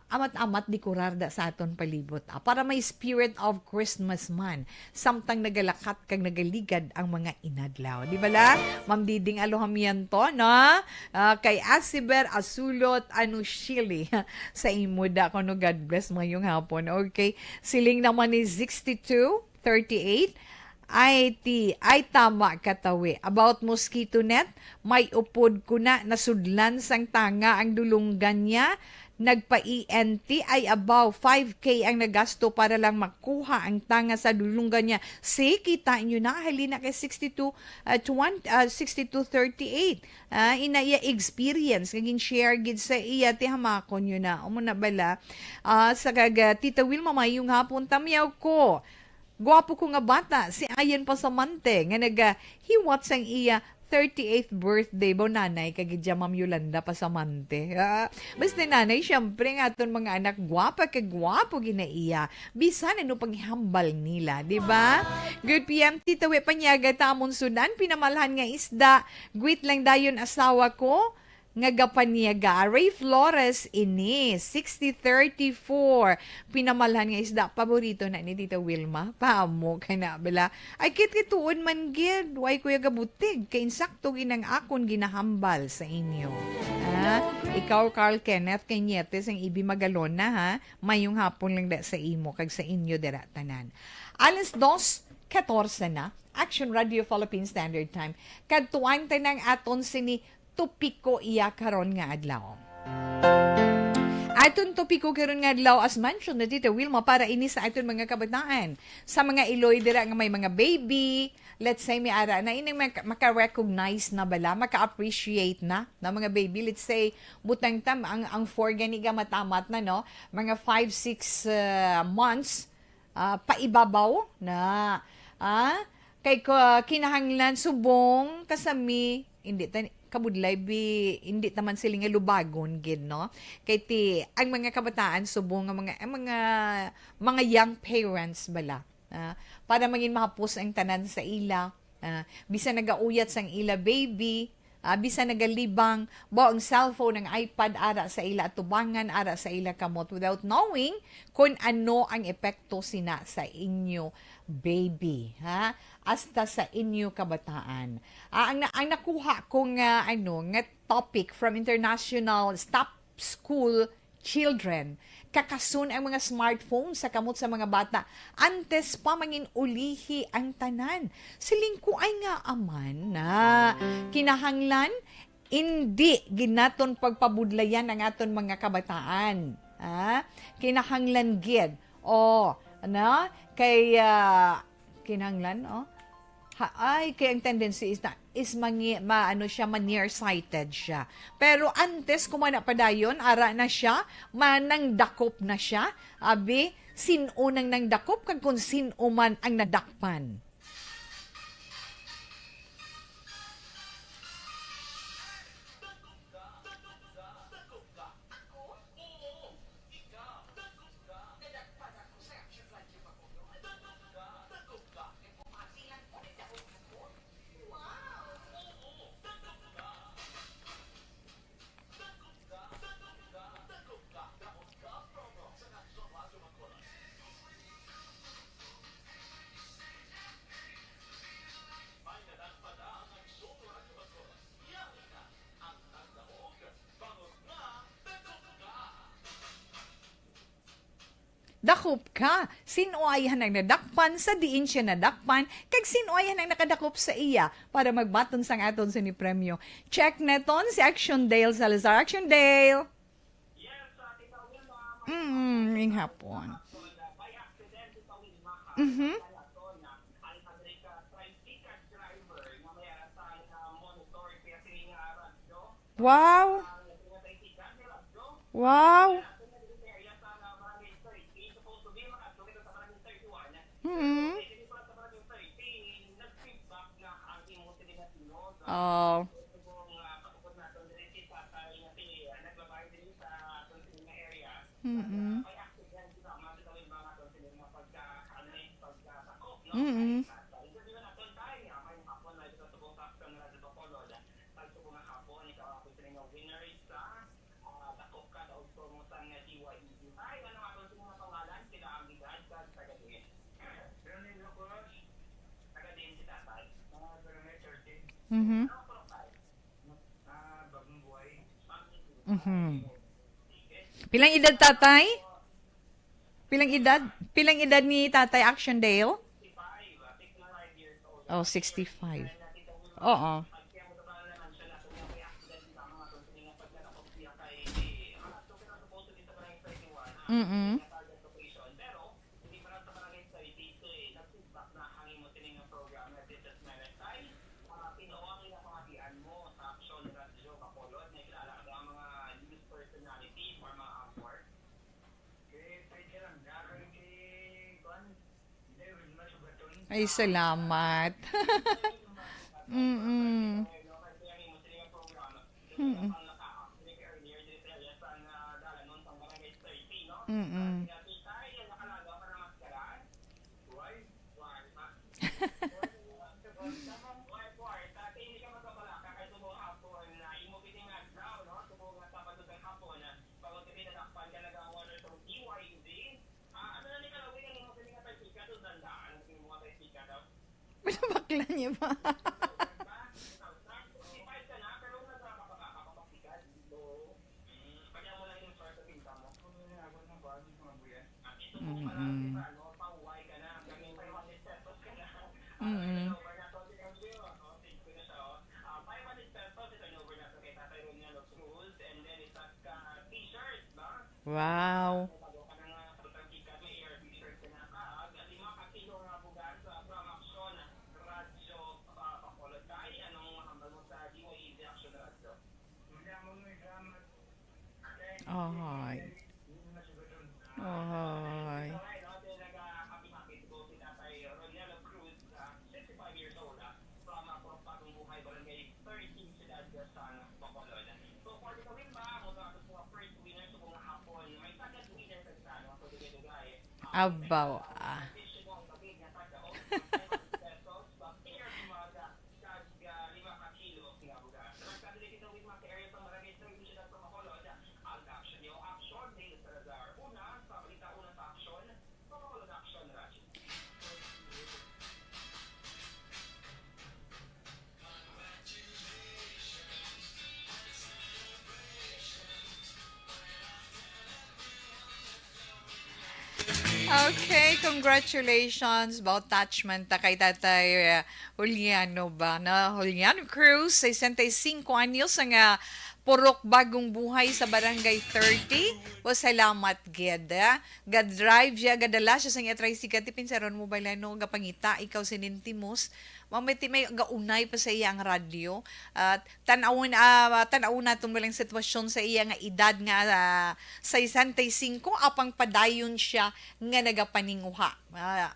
amat-amat di kurarda sa aton palibot. Para may spirit of Christmas man, samtang nagalakat kag nagaligad ang mga inadlaw. Di bala? Ma'am Diding Alohamiento, no? Kay Asiber Asulot Anushili sa imuda ko no, God bless ngayong hapon. Okay. Siling naman ni 6238 ay tama katawi. About mosquito net, may upod ko na nasudlan sang tanga ang dulunggan niya. Nagpa-ENT ay about 5K ang nagasto para lang makuha ang tanga sa dulunggan niya. Kita nyo na, halina kay 6238. Inaya experience, kaging share gid sa iya, tihamakon nyo na. Umuna bala, sa Tita Wilma, mayong hapon tamyaw ko. Gwapo ko nga bata, si Ayan Pasamante, nga nag-hiwat sang iya 38th birthday bo nanay kagidya Ma'am Yolanda Pasamante. Basta nanay, syempre nga aton mga anak gwapa kag gwapo ginaiya. Bisan ano paghambal nila, di ba? Good PM Tita We Panyaga tamon sudan pinamalhan nga isda. Gwit lang dayon asawa ko. Nga gapanyaga, Ray Flores ini 6034 pinamalhan nga isda paborito na ni Tita Wilma paamo kay na bala ay kit-kituon man gid way kuya gabutig kay insakto ginang akon ginahambal sa inyo. Ikaw Carl Kenneth Cañetes ang Ibi Magalona ha mayong hapon lang da sa imo kag sa inyo dira tanan. Alas 2:14 na Action Radio Philippine Standard Time kadtuan tanang aton sini topiko iya karon nga adlaw. Aton topiko karon nga adlaw as mentioned na Tita Wilma para ini sa aton mga kabataan. Sa mga Iloy dira nga may mga baby, let's say may ara na ini maka-recognize na bala, maka-appreciate na mga baby. Let's say butang tam ang 4 gani ga matamat na no, mga 5-6 months paibabaw na kay kinahanglan subong kasami hindi kabudlay hindi taman sila nga lubagon gid no kay ang mga kabataan subong nga mga young parents bala para maging mahapos ang tanan sa ila bisan nagauyat sang ila baby bisan nagalibang ang cellphone ng iPad ara sa ila at tubangan ara sa ila kamot without knowing kung ano ang epekto sina sa inyo baby hasta sa inyo kabataan. Ang nakuha kong nga topic from International Stop School Children, kakasun ang mga smartphone sa kamot sa mga bata antes pa mangin ulihi ang tanan. Siling ko ay nga aman na kinahanglan hindi ginaton pagpabudlayan ang aton mga kabataan. Kinahanglan gid kay kinahanglan kay ang tendency is nearsighted siya. Pero antes kumana pa dayon ara na siya manang dakop na siya abi sin-o nang dakop kag kun sin-o man ang nadakpan. dakop ka. Sino ay ang nadakpan sa diin siya nadakpan, kag sino ay ang nakadakop sa iya para magbaton sang aton sa ni premyo. Check neton si Action Dale Salazar. Action Dale! Ing hapon. Wow! Wow! Oh. Mm-mm. Mm-mm. Mhm. Mhm. Pilang edad tatay? Pilang edad? Pilang edad ni Tatay Action Dale? Oh, 65. Oo. Mm-mm. Ay, salamat. Mm-mm. Mm-mm. Mm-mm. Bakla niya ba? Mm-mm. Mm-mm. Wow. Ay. Ay. Abaw. Ah. Okay, congratulations about attachment ta kay Tatay Juliano ba na Juliano Cruz, 65 anyos nga purok bagong buhay sa barangay 30. O salamat gid. God drive siya, gadala siya sa iya tricycle tipin sa ron mobile no gapangita ikaw sinintimos. Mamiti may gaunay pa sa iya ang radyo at tan-awon naton walang sitwasyon sa iya nga edad nga 65 apang padayon siya nga nagapaninguha.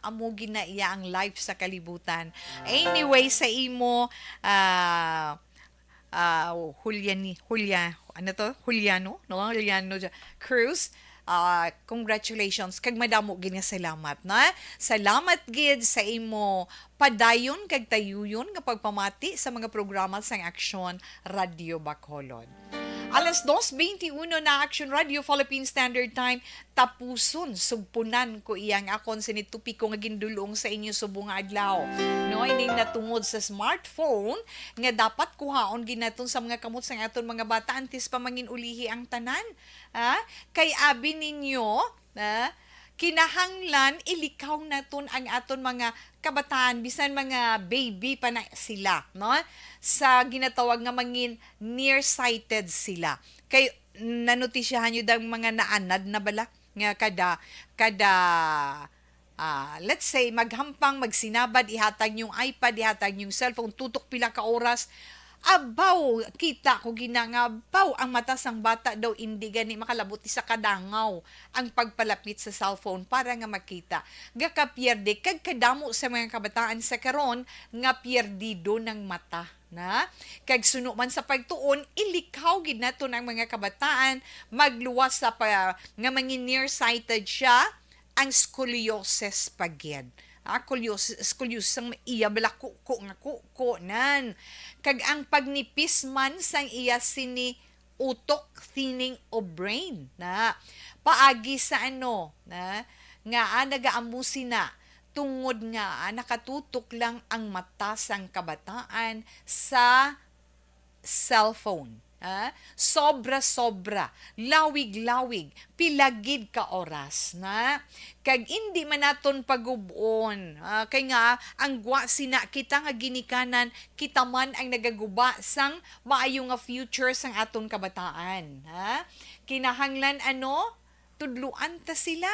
Amo gina iya ang life sa kalibutan. Anyway sa imo Juliano Cruz. Congratulations kag madamo gini salamat na. Salamat gid sa imo padayon kag tayuyon nga pagpamati sa mga programa sang Action Radio Bacolod. Alas 2:21 na Action Radio Philippine Standard Time. Tapuson, sugpunan ko iyang akon sinitupi ko nga gindulong sa inyo subong nga adlaw. No, ining natungod sa smartphone nga dapat kuhaon ginaton sa mga kamot sa aton mga bata antes pa mangin ulihi ang tanan. Kay abi ninyo, kinahanglan ilikaw naton ang aton mga kabataan bisan mga baby pa na sila, no? Sa ginatawag nga mangin nearsighted sila. Kay nanotisyahan nyo dang mga naanad na bala nga kada let's say maghampang magsinabad ihatag yung iPad, ihatag yung cellphone, tutok pila ka oras. Abaw, kita ko ginangabaw ang mata sang bata daw hindi gani makalabuti sa kadangaw ang pagpalapit sa cellphone para nga makita. Gakapierde kag kadamo sa mga kabataan sa karon nga pierdido ng mata na kag suno man sa pagtuon ilikaw gid nato ng mga kabataan magluwas sa nga mangin nearsighted siya ang scoliosis pagyed. Scoliosis ang iya bala ko nan. Kag ang pagnipis man sang iya sini utok thinning of brain na paagi sa na nga nagaamusi na tungod nga nakatutok lang ang mata sang kabataan sa cellphone. Sobra-sobra, lawig-lawig, pilagid ka oras na kag hindi man naton pagubon. Kay nga ang gwa sina kita nga ginikanan, kita man ang nagaguba sang maayo nga future sang aton kabataan. Kinahanglan tudluan ta sila.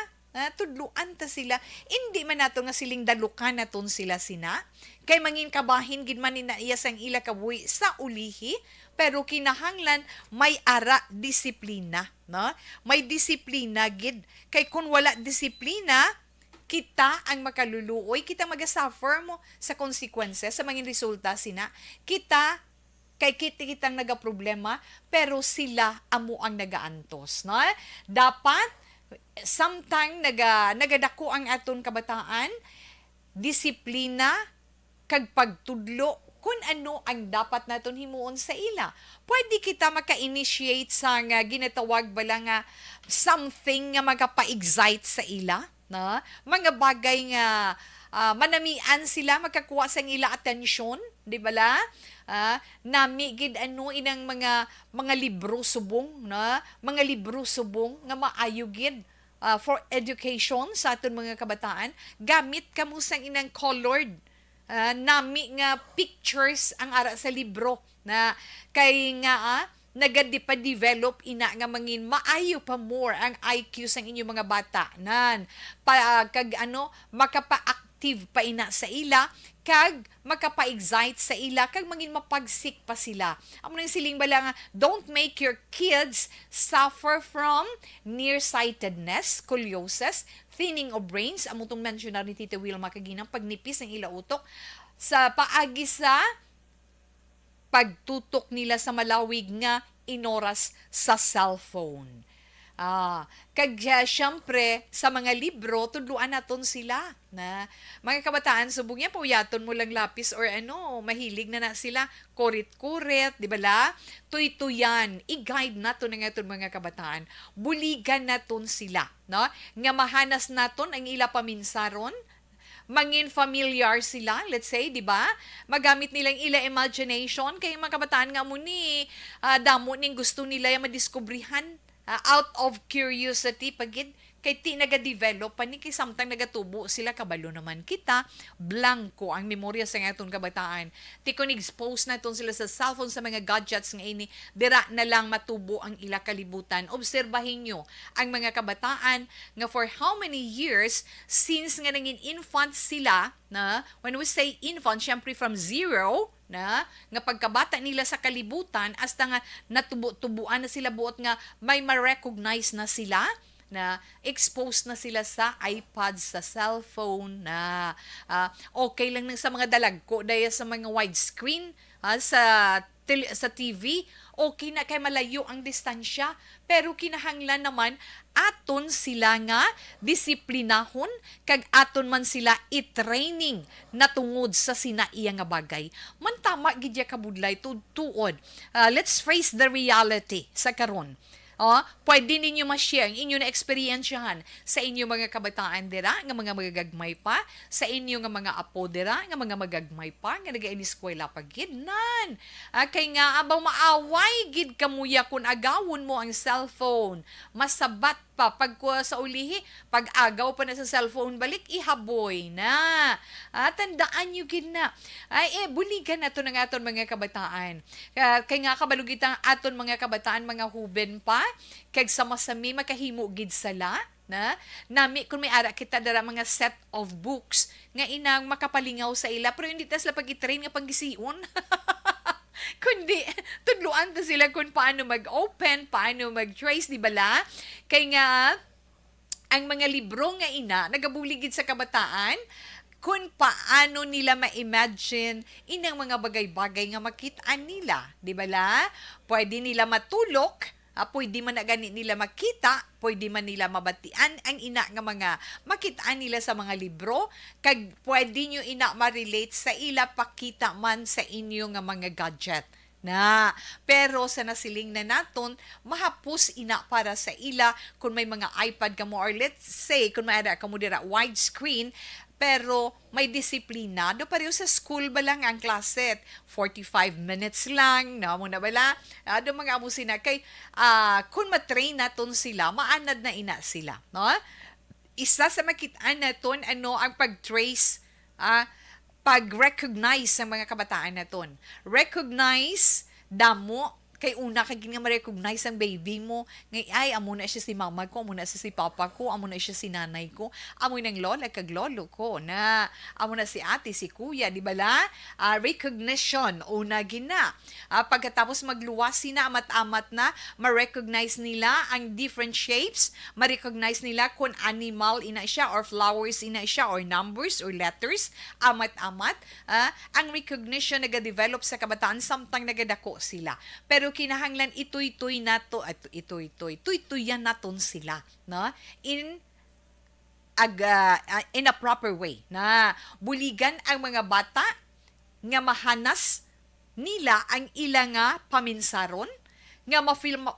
Tudluan ta sila. Hindi man nato nga siling dalukan naton sila sina. Kay mangin kabahin gid man na iya sang ila kabuhi sa ulihi, pero kinahanglan may ara disiplina, no? May disiplina gid. Kay kung wala disiplina, kita ang makaluluoy, kita magasuffer mo sa consequences, sa mangin resulta sina. Kay kitang nagaproblema, pero sila amo ang nagaantos, no? Dapat samtang nagadako ang aton kabataan, disiplina kag pagtudlo kung ano ang dapat naton himuon sa ila. Pwede kita maka-initiate sa nga ginatawag bala nga something nga magapa-excite sa ila, na mga bagay nga manamian sila makakuha sa ila atensyon, di bala? Nami gid inang mga libro subong na mga libro subong nga maayo gid for education sa aton mga kabataan, gamit kamo sang inang colored nami nga pictures ang ara sa libro na kay nga nagadi-pa-develop ina nga mangin maayo pa more ang IQ sang inyong mga bata nan kag makapa-active pa ina sa ila kag makapa-excite sa ila kag mangin mapagsik pa sila. Amo nang siling bala nga don't make your kids suffer from nearsightedness, scoliosis, thinning of brains, amo tong mention ni Tita Wilma kaginang pagnipis ng ila utok sa paagi sa pagtutok nila sa malawig nga inoras sa cellphone. Kag syempre sa mga libro tudluan naton sila na mga kabataan subong yan puyaton mo lang lapis or mahilig na sila kurit-kurit, di ba la? Tuy-tuyan, i-guide naton ang aton mga kabataan, buligan naton sila, no? Nga mahanas naton ang ila paminsaron, mangin familiar sila, let's say, di ba? Magamit nilang ila imagination kay mga kabataan nga mo ni damo ning gusto nila yung madiskubrihan out of curiosity pagid kay ti naga-develop pa ni kay samtang nagatubo sila kabalo naman kita blanco ang memorya sa aton kabataan ti kon expose naton sila sa cellphone sa mga gadgets nga ini dira na lang matubo ang ila kalibutan. Obserbahin nyo ang mga kabataan nga for how many years since nga naging infant sila na when we say infant syempre from zero na nga pagkabata nila sa kalibutan hasta nga natubo-tubuan na sila buot nga may ma-recognize na sila na exposed na sila sa iPad, sa cellphone na okay lang sa mga dalagko dahil sa mga widescreen sa TV, okay na kay malayo ang distansya, pero kinahanglan naman aton sila nga disiplinahon kag aton man sila i-training na tungod sa sinaiya nga bagay. Man tama gid ya kabudlay tuod. Let's face the reality sa karon. Pwede ninyo ma-share ang inyo na eksperyensyahan sa inyo mga kabataan dira, nga mga magagagmay pa, sa inyo nga mga apo dira, nga mga magagmay pa, nga nag-iniskwela pa gidnan. Kay nga, abaw maaway, gid kamuya kung agawon mo ang cellphone. Masabat Pagkuha sa ulihi, pag-agaw pa na sa cellphone balik, ihaboy na. Tandaan nyo gina. Buligan na to ng aton mga kabataan. Kay nga kabalugitang aton mga kabataan, mga huben pa, kag sama-sami makahimo gid sala, na nami kung may ara kita dara mga set of books nga inang makapalingaw sa ila, pero hindi ta sila pag-i-train nga panggisiun. Kundi, tudluan ta sila kung paano mag-open, paano mag-trace, di bala? Kaya nga, ang mga libro nga ina, nagabuligid sa kabataan, kung paano nila ma-imagine inang mga bagay-bagay nga makitaan nila. Di bala? Pwede nila matulok, pwede man na gani nila makita, pwede man nila mabatian ang ina nga mga makitaan nila sa mga libro, kag pwede nyo ina ma-relate sa ila pakita man sa inyo nga mga gadget. Pero sa nasiling na naton, mahapos ina para sa ila kung may mga iPad ka mo, or let's say, kung may ada ka mo dira widescreen, pero may disiplinado pareho sa school ba lang ang klase, 45 minutes lang, na mo na bala, mga amo sina, kay kung matrain naton sila, maanad na ina sila, no? Isa sa makitaan naton, ang pag-trace, pag-recognize ng mga kabataan naton. Recognize, damo, kay una kay nga ma-recognize ang baby mo, ngay ay amo na siya si mama ko, amo na siya si papa ko, amo na siya si nanay ko, amo ng lola kag lolo ko, na amo na si ate, si kuya, di bala? Recognition, una gina. Pagkatapos magluwas na, amat-amat na, ma-recognize nila ang different shapes, ma-recognize nila kung animal ina siya, or flowers ina siya, or numbers, or letters, amat-amat. Ang recognition nag-develop sa kabataan, samtang nagadako sila. Pero kinahanglan itoy-toy nato at itoy-toyan naton sila, no? In a proper way, na buligan ang mga bata nga mahanas nila ang ila nga paminsaron, nga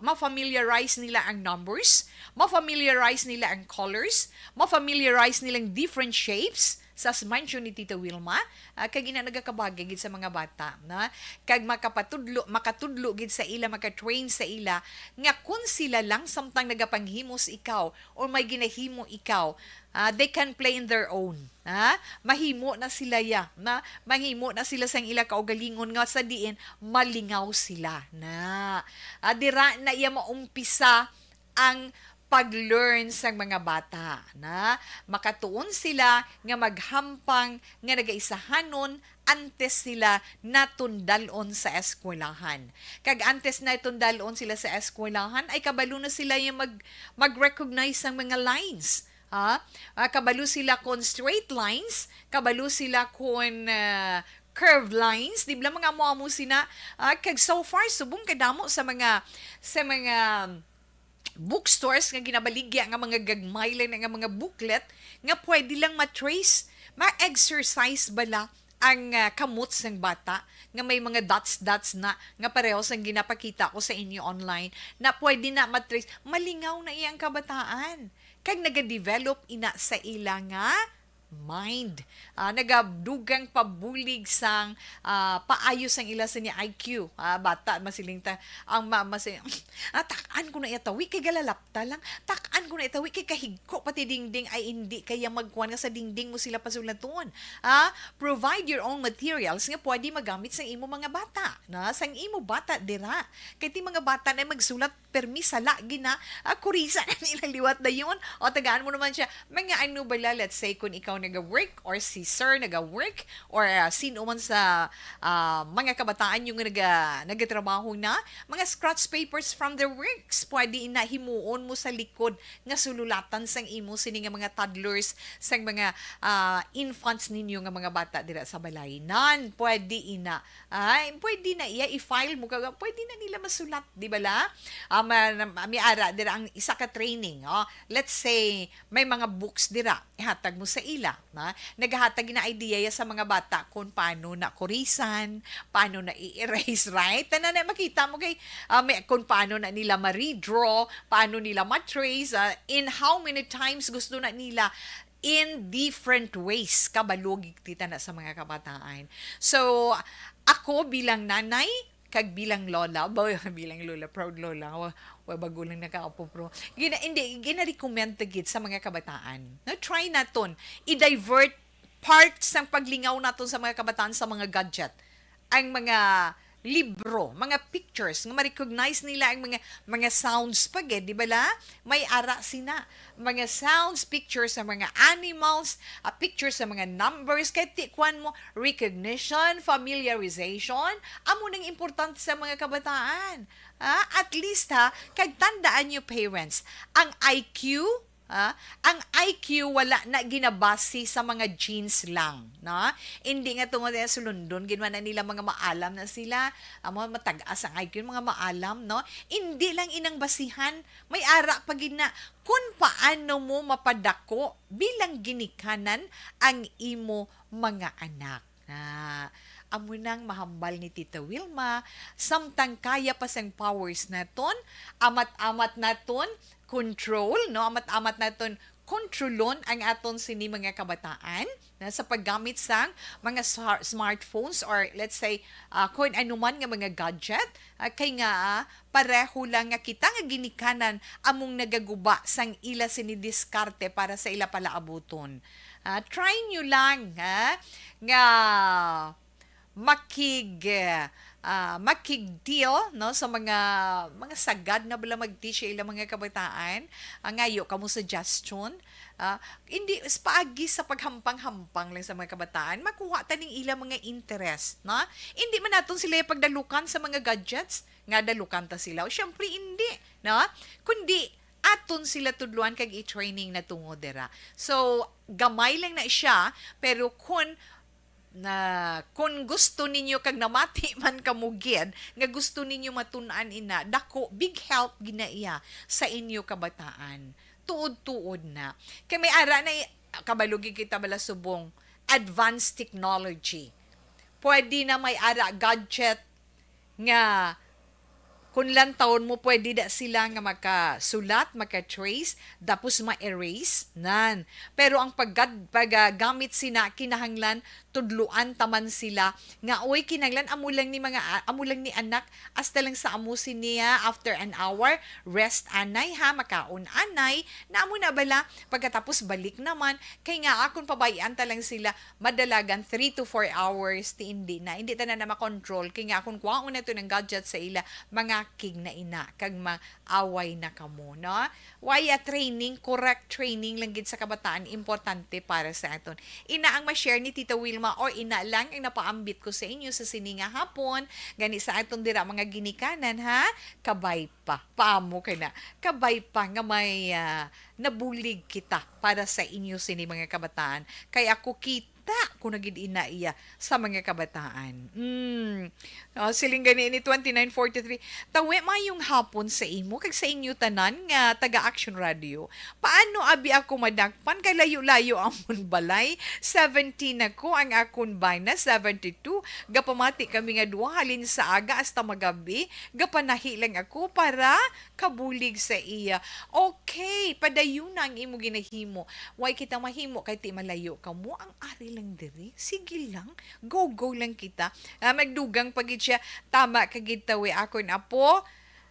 ma-familiarize nila ang numbers, ma-familiarize nila ang colors, ma-familiarize nilang different shapes, sa mention ni Tita Wilma, kag ina nagakabagay gid sa mga bata, na kag makatudlo gid sa ila, maka-train sa ila nga kung sila lang samtang nagapanghimos ikaw or may ginahimo ikaw, they can play in their own. Mahimo na sila mahimo na sila sa ila kaugalingon nga sa diin malingaw sila na. Dira na iya maumpisa ang pag-learn sa mga bata, na makatuon sila nga maghampang nga nagaisahanon antes sila natundalon sa eskwelahan. Kag antes na itundalon sila sa eskwelahan, ay kabalo na sila yung mag-recognize ng mga lines. Kabalo sila kon straight lines, kabalo sila kon curved lines, di ba mga mo sina, kag so far subong kadamo sa mga bookstores nga ginabaligya nga mga gagmay lang nga mga booklet nga pwede lang ma-trace, ma-exercise bala ang kamuts ng bata nga may mga dots na nga pareho sang ginapakita ko sa inyo online na pwede na ma-trace, malingaw na iyang kabataan kag nagadevelop ina sa ila nga mind. Nagadugang pabulig sang paayos ang ila sa ni IQ. Bata, masiling ang takaan ko na itawi kay galalapta lang. Takaan ko na itawi kay kahigko pati dingding ay hindi kaya magkuhan nga sa dingding mo sila pasulaton. Provide your own materials nga pwede magamit sa imo mga bata. Sang imo bata dira. Kay ti mga bata na magsulat permisa lagi na kurisa na nilang liwat na yun. O tagaan mo naman siya. Mga ano bala, let's say kung ikaw nag-work or si sir nag-work or sino man sa mga kabataan yung nagatrabaho na, mga scratch papers from their works, pwede inahimuon mo sa likod nga sululatan sang imo sini nga mga toddlers, sang mga infants ninyo nga mga bata dira sa balay. Pwede na iya i-file mo, pwede na nila masulat, di ba la? May ara dira ang isa ka training. Let's say, may mga books dira, ihatag mo sa ila. Naghahatag na idea sa mga bata kung paano na kurisan, paano na i-erase, right? Na makita mo kay kung paano na nila ma-redraw, paano nila ma-trace, in how many times gusto na nila in different ways kabalogig tita na sa mga kabataan. So, ako bilang nanay, kag bilang lola, boy, bilang lola, proud lola, wa bago lang nakaupo pro. Gina-recommend gid sa mga kabataan. Na try naton i-divert parts ng paglingaw naton sa mga kabataan sa mga gadget. Ang mga libro, mga pictures, nga ma-recognize nila ang mga sounds pag di ba la? May ara sina. Mga sounds, pictures sa mga animals, pictures sa mga numbers, kahit tikwan mo, recognition, familiarization, amo nang importante sa mga kabataan. At least kag tandaan nyo parents, ang IQ, ang IQ wala na ginabase sa mga genes lang, no? Hindi nga tungod sa London, ginawa na nila mga maalam na sila, mga matagas ang IQ, mga maalam, no? Hindi lang inang basihan, may ara pa gina kung paano mo mapadako bilang ginikanan ang imo mga anak. Amo nang mahambal ni Tita Wilma, samtang kaya pa sang powers naton, amat-amat naton, control, no? Amat-amat naton kontrolon ang aton sini mga kabataan na sa paggamit sang mga smartphones or let's say kung anuman nga mga gadget kay nga pareho lang nga kita nga ginikanan among nagaguba sang ila sinidiskarte para sa ila palaabuton. Try nyo lang nga makigdeal no sa mga sagad na bala mag-teach ila mga kabataan ngayo kamo suggestion hindi paagi sa paghampang-hampang lang sa mga kabataan makuha taning ila mga interest na hindi man naton sila pagdalukan sa mga gadgets nga dalukan ta sila o syempre hindi na kundi aton sila tudluan kag i-training na tungod dira so gamay lang na siya pero kung gusto ninyo kag namati man kamugid nga gusto ninyo matun-an ina dako big help ginaiya sa inyo kabataan tuod-tuod na kay may ara na kabalugi kita bala subong advanced technology pwede na may ara gadget nga kung lang taon mo, pwede da sila nga makasulat, makatrace, tapos ma-erase, nan. Pero ang paggamit sina, kinahanglan, tudluan taman sila, nga oy kinahanglan, amo lang ni anak, hasta lang sa amo niya, after an hour, rest anay ha, makaon anay, na amo na bala, pagkatapos balik naman, kay nga akong pabayaan talang sila, madalagan 3 to 4 hours, hindi ta na makontrol, kay nga akong kuhaon na ito ng gadget sa ila, mga king na ina kag maaway na kamo no waya training correct training lang gid sa kabataan importante para sa aton ina ang ma-share ni Tita Wilma or ina lang ang napaambit ko sa inyo sa sininga hapon gani sa aton dira mga ginikanan ha kabay pa paamo kay na kabay pa nga may nabulig kita para sa inyo sini mga kabataan kay ako kung nagid ina iya sa mga kabataan. Siling gani ni 2943. Tawi mayong hapon sa imo kag sa inyo tanan nga taga Action Radio. Paano abi ako madagpan kay layo-layo amon balay? 17 ako ang akon bayna 72. Gapamati kami nga duha halin sa aga hasta magabi. Gapanahi lang ako para kabulig sa iya. Okay, padayon na ang imo ginahimo. Way kita mahimo kay ti malayo kamo ang ari lang diri. Sige lang. Go lang kita. Magdugang pagid siya. Tama kagid tawi ako na po.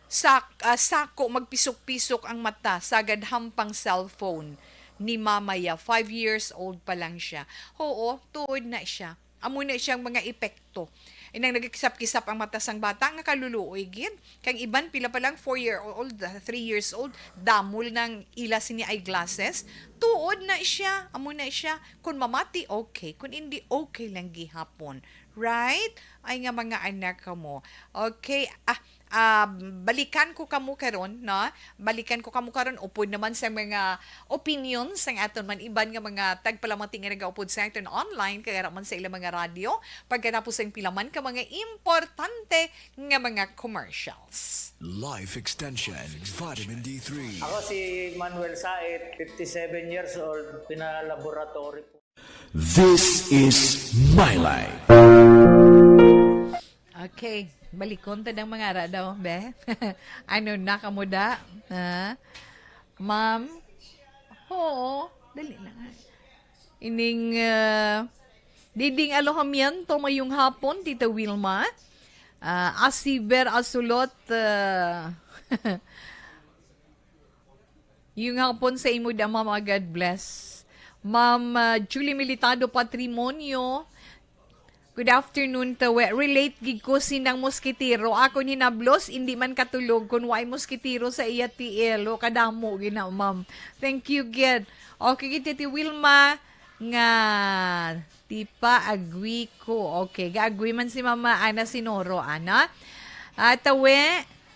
Sako magpisok-pisok ang mata. Sagad hampang cellphone ni mamaya. 5 years old pa lang siya. Oo, tuod na siya. Amo na siyang mga epekto. Inang nagkisap-kisap ang mata sang bata nga kaluluoy gid. Kang iban pila pa lang 4-year-old, 3 years old, damol ng ila sini eyeglasses. Tuod na siya, amo na siya. Kung mamati okay, kung hindi okay lang gihapon. Right? Ay nga mga anak mo. Okay, balikan ko kamo karon no balikan ko kamo karon upod naman sa mga opinions sang aton man iban nga mga tagpalamati nga nagaupod sa aton online kaya man sa ilang mga radyo pagkatapos ang pilaman ka mga importante nga mga commercials. Life Extension Vitamin D3. Ako si Manuel Saet, 57 years old, pinalaboratory po. This is My Life. Okay, balikon ta ng mga ara daw, be. Ano na kamuda? Ha? Ma'am? Oo, dali na nga. Ining diding alohamiento mayong hapon, Tita Wilma. Asiber Asulot, yung hapon sa imo da, Ma'am, God bless. Ma'am Julie Militado Patrimonio, good afternoon tawe. Relate gid ko sinang moskitero. Ako ni nablos, hindi man katulog kun why moskitero sa iya TL o kadamo gina, ma'am. Thank you, gid. Okay, Titi Wilma nga tipa agree ko. Okay, ga-agree man si Mama Ana Sinoro, ana. Tawe,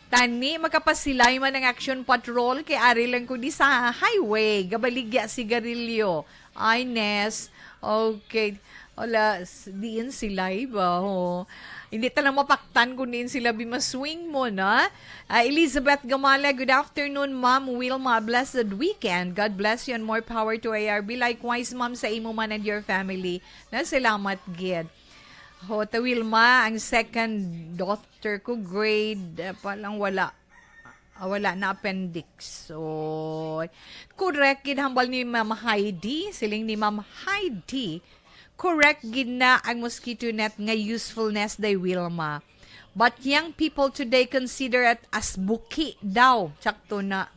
tani, makapasilay man ang action patrol kay ari lang ko di sa highway. Gabaligya sigarilyo. Ay, Nes. Okay. Wala, diin sila iba. Oh. Hindi talang mapaktan kung diin sila bimaswing mo, na? Elizabeth Gamala, good afternoon, Ma'am Wilma. Blessed weekend. God bless you and more power to ARB. Likewise, Ma'am, sa imo man and your family. Na salamat, gid. Ta Wilma, ang second daughter ko, grade, palang wala na appendix. So, correct, gid hambal ni Ma'am Heidi, siling ni Ma'am Heidi, correct gid na ang mosquito net nga usefulness day Wilma. But young people today consider it as buki daw. Tsakto na.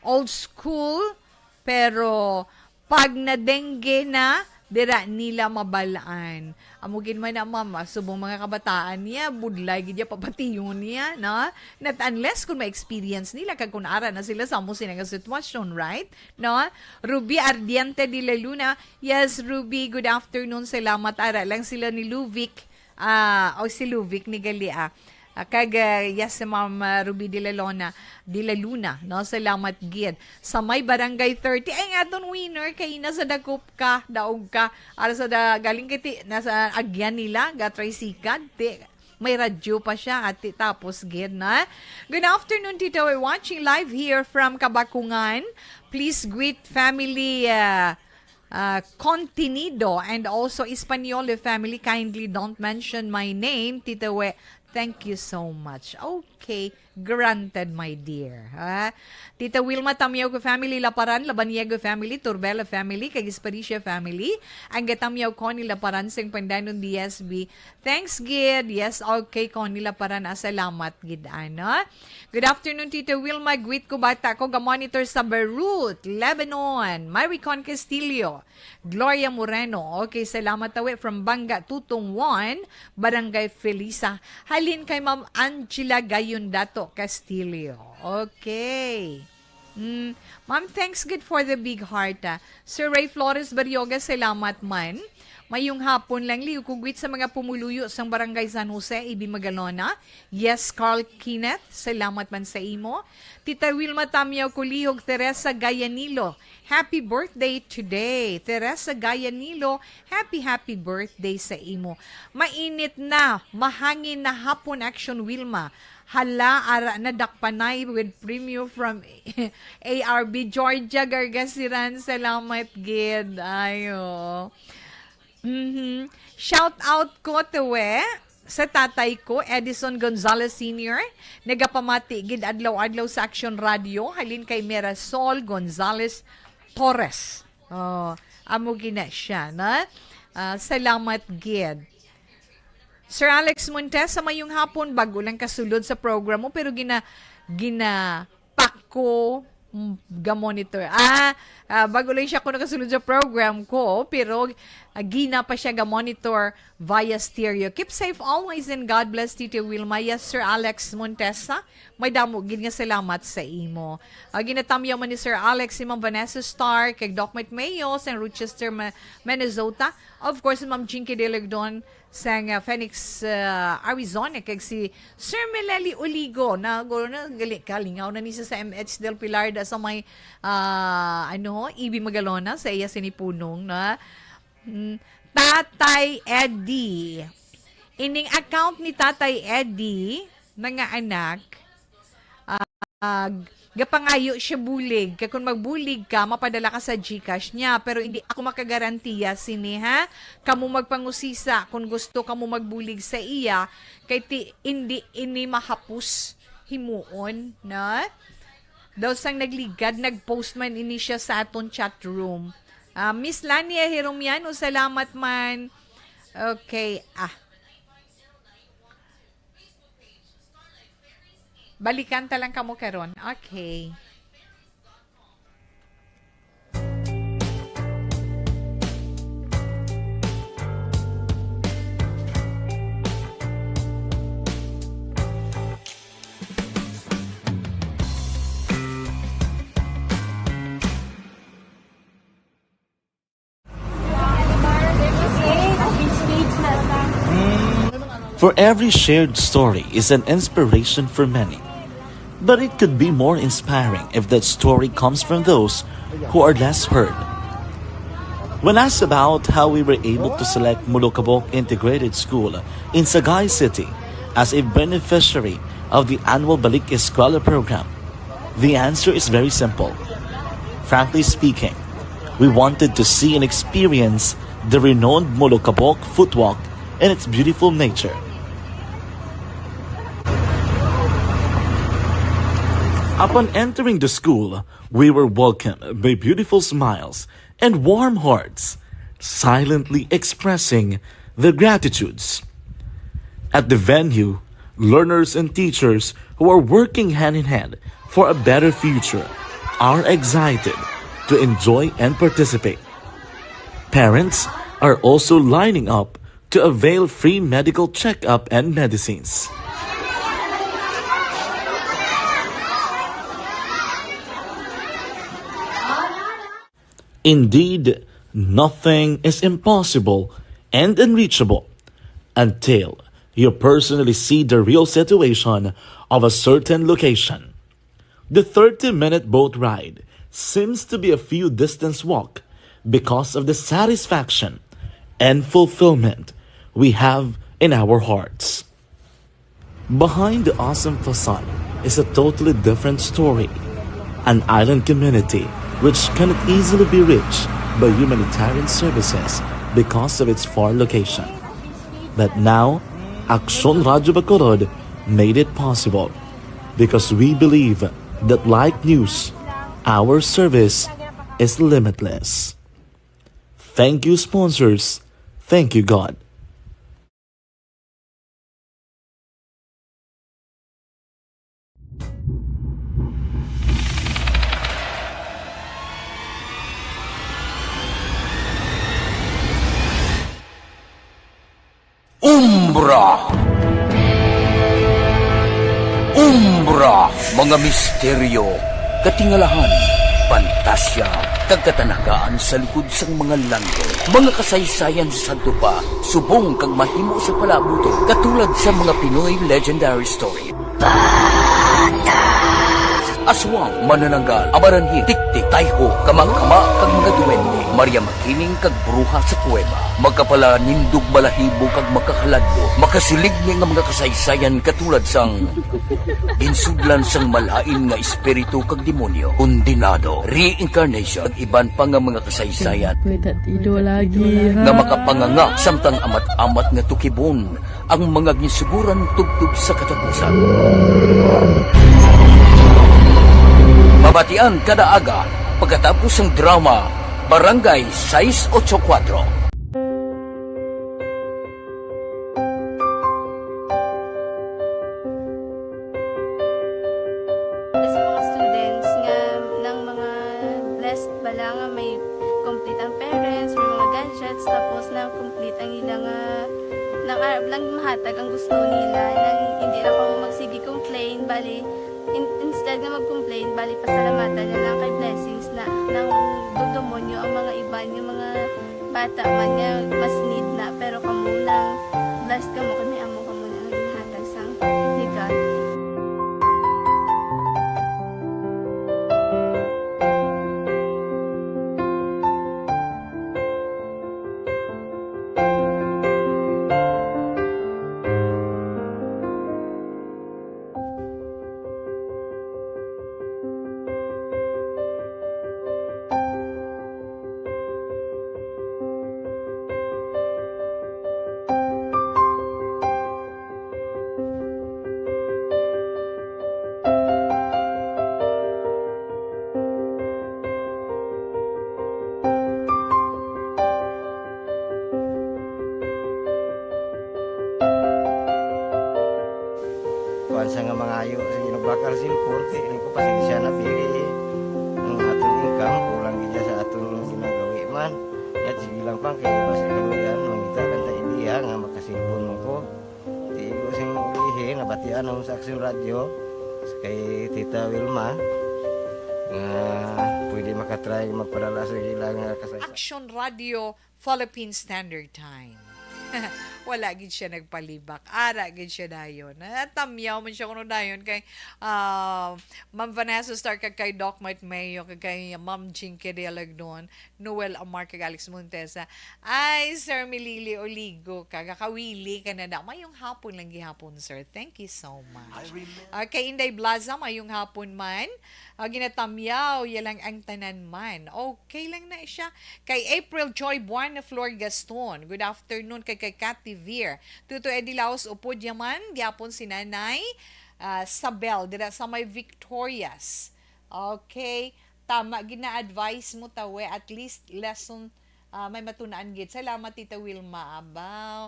Old school, pero pag na dengue na, dira nila mabalaan. Amugin man na, mama, subong mga kabataan niya, budlay gid papatiyon niya, no? Not unless kung ma-experience nila, kag kung ara na sila sa mo nga sitwasyon, right? No? Ruby Ardiente de la Luna, yes, Ruby, good afternoon, salamat. Ara lang sila ni Luvic, o si Luvic ni Galia. Yes, si Ma'am Ruby de la Luna, no? Salamat, gid. Sa may barangay 30, ay nga doon winner, kay nasa dakup ka, daog ka, ara sa galing kiti, nasa agyan nila, gatraysikad, may radyo pa siya, at tapos, gid, na? Good afternoon, Tito. We're watching live here from Kabakungan. Please greet family, Continido and also Espanyol family. Kindly don't mention my name, Tito. Thank you so much. Okay, granted, my dear. Tita Wilma Tamyaw ko family, Laparan, Labaniego family, Turbela family, Kagisparicia family, ang Gatamyaw Connie Laparan, Sing Pandanon DSB. Thanks, Gid. Yes, okay, Connie Laparan. Salamat, Gid, ana. Good afternoon, Tita Wilma. Greet ko bata ko, ga-monitor sa Beirut, Lebanon, Maricon Castillo, Gloria Moreno. Okay, salamat tawi from Banga, Tutong 1, Barangay Felisa. Halin kay Ma'am Angela Gayundato Castillo. Okay. Ma'am, thanks good for the big heart. Sir Ray Flores Barrioga, salamat man. Mayong hapon lang liw kugwit sa mga pumuluyo sa Barangay San Jose, Ibi Magalona. Yes, Carl Kenneth, salamat man sa imo. Tita Wilma Tamyaw Kulihog, Teresa Gayanilo, happy birthday today. Teresa Gayanilo, happy birthday sa imo. Mainit na, mahangin na hapon action, Wilma. Hala, ara na dakpanay with premium from ARB. Georgia Gargasiran, salamat, gid. Ayo. Shout out ko tuwe sa tatay ko, Edison Gonzalez Sr. Nagapamati gid adlaw-adlaw sa Action Radio, halin kay Mirasol Gonzalez Torres. Amo gina siya, na? Salamat, gid. Sir Alex Montes, sa mayong hapon, bago lang kasulod sa program mo, pero ginapak ko ga-monitor. Bago lang siya kung nakasunod sa program ko, pero gina pa siya ga-monitor via stereo. Keep safe always and God bless Tito Wilma. Yes, Sir Alex Montesa. May damo, gin nga salamat sa imo. Ginatamyaw man ni Sir Alex, si Ma'am Vanessa Stark, kay Doc Mike Mayo, sa Rochester, Minnesota. Of course, si Ma'am Jinky Delegdon, sa Phoenix, Arizona, kay si Sir Meleli Uligo, na kalingaw na nisa sa MH Del Pilar da sa may Ibi Magalona, sa iya sinipunong na Tatay Eddie. Ining account ni Tatay Eddie, mga anak, gapangayo siya bulig. Kaya kung magbulig ka, mapadala ka sa GCash niya. Pero hindi ako makagarantiya, sini ha? Kamu magpangusisa kung gusto kamu magbulig sa iya, kay hindi ini mahapus himuon, na? Daw sang nagligad, nag-post man ini siya sa aton chat room. Miss Lania Hiromiano, salamat man. Okay, Balikan talang kamo karon. Okay. For every shared story is an inspiration for many. But it could be more inspiring if that story comes from those who are less heard. When asked about how we were able to select Mulukabok Integrated School in Sagay City as a beneficiary of the annual Balik Eskwela program, the answer is very simple. Frankly speaking, we wanted to see and experience the renowned Mulukabok footwalk and its beautiful nature. Upon entering the school, we were welcomed by beautiful smiles and warm hearts, silently expressing their gratitudes. At the venue, learners and teachers who are working hand in hand for a better future are excited to enjoy and participate. Parents are also lining up to avail free medical checkup and medicines. Indeed, nothing is impossible and unreachable until you personally see the real situation of a certain location. The 30-minute boat ride seems to be a few distance walk because of the satisfaction and fulfillment we have in our hearts. Behind the awesome facade is a totally different story. An island community which cannot easily be reached by humanitarian services because of its far location. But now, Aksyon Radio Bacolod made it possible because we believe that like news, our service is limitless. Thank you, sponsors. Thank you, God. Umbra! Umbra! Mga misteryo, katingalahan, pantasya, kagkatanagaan sa likod sang mga lando. Mga kasaysayan sa dupa, subong kag mahimo sa palabuto, katulad sa mga Pinoy legendary story. Aswang, manananggal, amaranhit, tiktik, tayho, kamang-kama, kag mga duwende, Maria Makining kag bruha sa kuweba, magkapala nindog balahibo kag makahaladlo, makasilig ni nga mga kasaysayan katulad sang insudlan sang malain nga espiritu kag demonyo, kondinado, reincarnation, kag iban pa nga mga kasaysayan nga makapanganga samtang amat-amat nga tukibon ang mga ginsuguran tugtog sa katapusan. Mabatian kada aga pagkatapos ng drama Barangay 684. Sa mga students nga ng mga blessed bala nga may complete ang parents, may mga gadgets, tapos na complete ang ilang nang arab lang mahatag ang gusto nila nang hindi na ako magsigi complain bali instead nga mag-complain, bali pasalamatan na lang kay blessings na nang dudumonyo ang mga iba yung mga bata man nga mas need na pero kamo lang blessed kamo kami amo kamo na ang ginhatag sang God. Sa nga mga ayo sa bakal silpon kay ini ko pasensya na biri ang atong income kulang gid sa atong ginagawi man at sige lang pang kay basta kaluyan mangita kan ta ideya nga makasilpon mo ko di ko sing ihi nga batian ang sa Action Radio kay Tita Wilma nga pwede makatry magpadala sa ilang kasaysayan. Action Radio Philippine Standard Time. Wala gid siya nagpalibak. Ara gid siya dayon. Tamyaw man siya kuno dayon kay Ma'am Vanessa Stark kay Doc Mike Mayo kay Ma'am Jinky Delagnon, Noel Amar kay Alex Montesa. Ay Sir Milili Oligo kagakawili ka na da. Mayong hapon lang gihapon sir. Thank you so much. Kay Inday Blaza mayong hapon man. Ginatamyaw yalang ang tanan man. Okay lang na siya. Kay April Joy Buana Flor Gaston. Good afternoon kay Cathy Veer. Tuto Edilaos upod yaman. Gyapon si Nanay Sabel. Dira sa may Victorias. Okay. Tama. Gina-advise mo tawe. At least lesson may matunaan gid. Salamat Tita Wilma Abaw.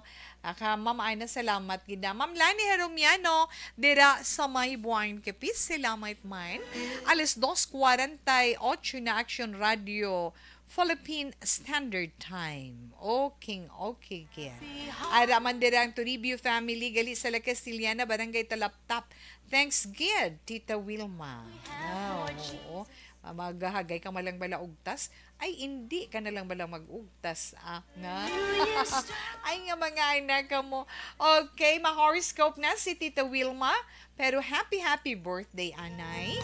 Ma'am Aina salamat gid. Ma'am Lani Heromiano dira sa may Buwan Kepis. Salamat man. Alas 2:48 na Action Radio Philippine Standard Time. Okay kid. Ara man dira ang Toribio family gali sa La Castillana Barangay Talaptap. Thanks gid Tita Wilma. Wow. Maghahagay ka malang bala ugtas, ay hindi ka na lang bala mag-ugtas, nga. Ay nga mga anak mo. Okay, ma-horoscope na si Tita Wilma, pero happy birthday, anay.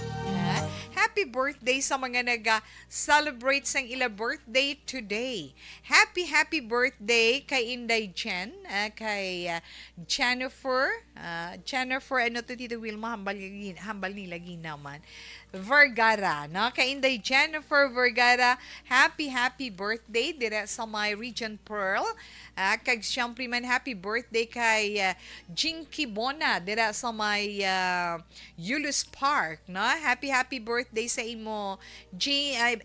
Happy birthday sa mga nag-celebrate sang ila birthday today. Happy birthday kay Inday Jen, kay Jennifer. Jennifer, ano to Tita Wilma, hambal nila ginaman. Vergara, no? Kay Inday Jennifer Vergara, happy birthday dira sa my Region Pearl. Kag syempre man happy birthday kay Jinky Bona dira sa may Euless Park, no? Happy birthday sa imo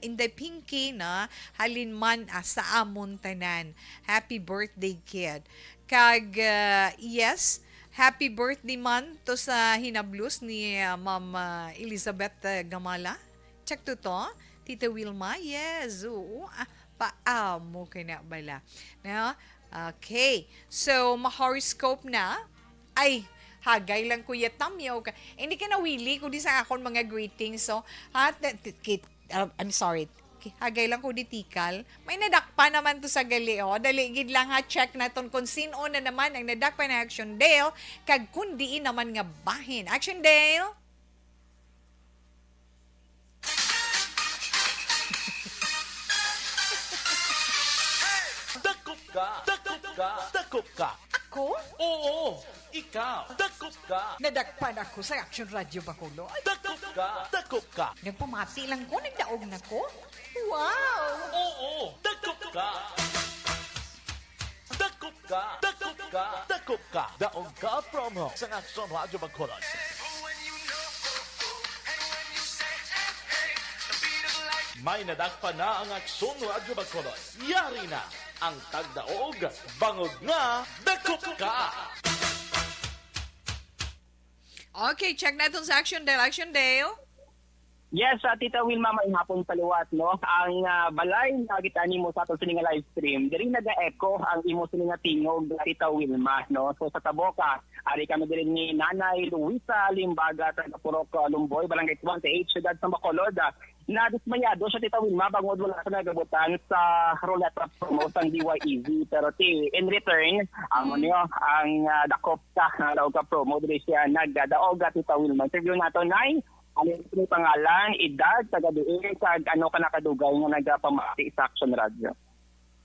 Inday Pinky, no? Halin man sa amon tanan. Happy birthday kid. Kag yes, happy birthday man to sa hinablus ni Ma'am Elizabeth Gamala. Check to, Tita Wilma. Yes. Oo. Paamo ka na bala. No? Okay. So, ma-horoscope na. Ay, hagay lang kuya Tamyaw ka. Hindi ka nawili kundi sa akon mga greetings. So, I'm sorry. Hagay lang ko di tikal. May nadakpa naman to sa gali, Daligid lang check naton kung sino na naman ang nadakpa na Action Dale, kag kundi naman nga bahin. Action Dale! Dakop ka! Ako? Oo! Ikaw! Dakop ka! Nadakpan ako sa Action Radio Bacolod. Dakop ka! Nagpamati lang ko, nagdaog na ko. Wow! Oo! Dakop ka! Dakop ka! Daog ka promo sa Action Radio Bacolod. May nadakpa na ang Action Radio Bacolod. Yari na ang tagdaog, bangod nga, dakop ka! Okay, check natin sa Action Dale. Action Dale? Yes, Tita Wilma, may hapon paliwat, no? Ang balay na kita mo sa ato sininga live stream, diri naga-echo ang imo sininga tingog, Tita Wilma, no? So sa Taboka, ari kami diri ni Nanay Luisa Limbaga, taga Purok, Lumboy, Barangay 28, Siyudad sa Bacolod. Nadismayado siya, Tita Wilma, bangod wala sa nagabutan sa roulette promo sang DYEZ. Pero in return, ang dakop ka, daog ka promo, diri siya nagdaog, Tita Wilma. Interview nato, Nay, ano yung pangalan, edad, taga-diin, ano ka nakadugay nga nagpamati sa Action Radio?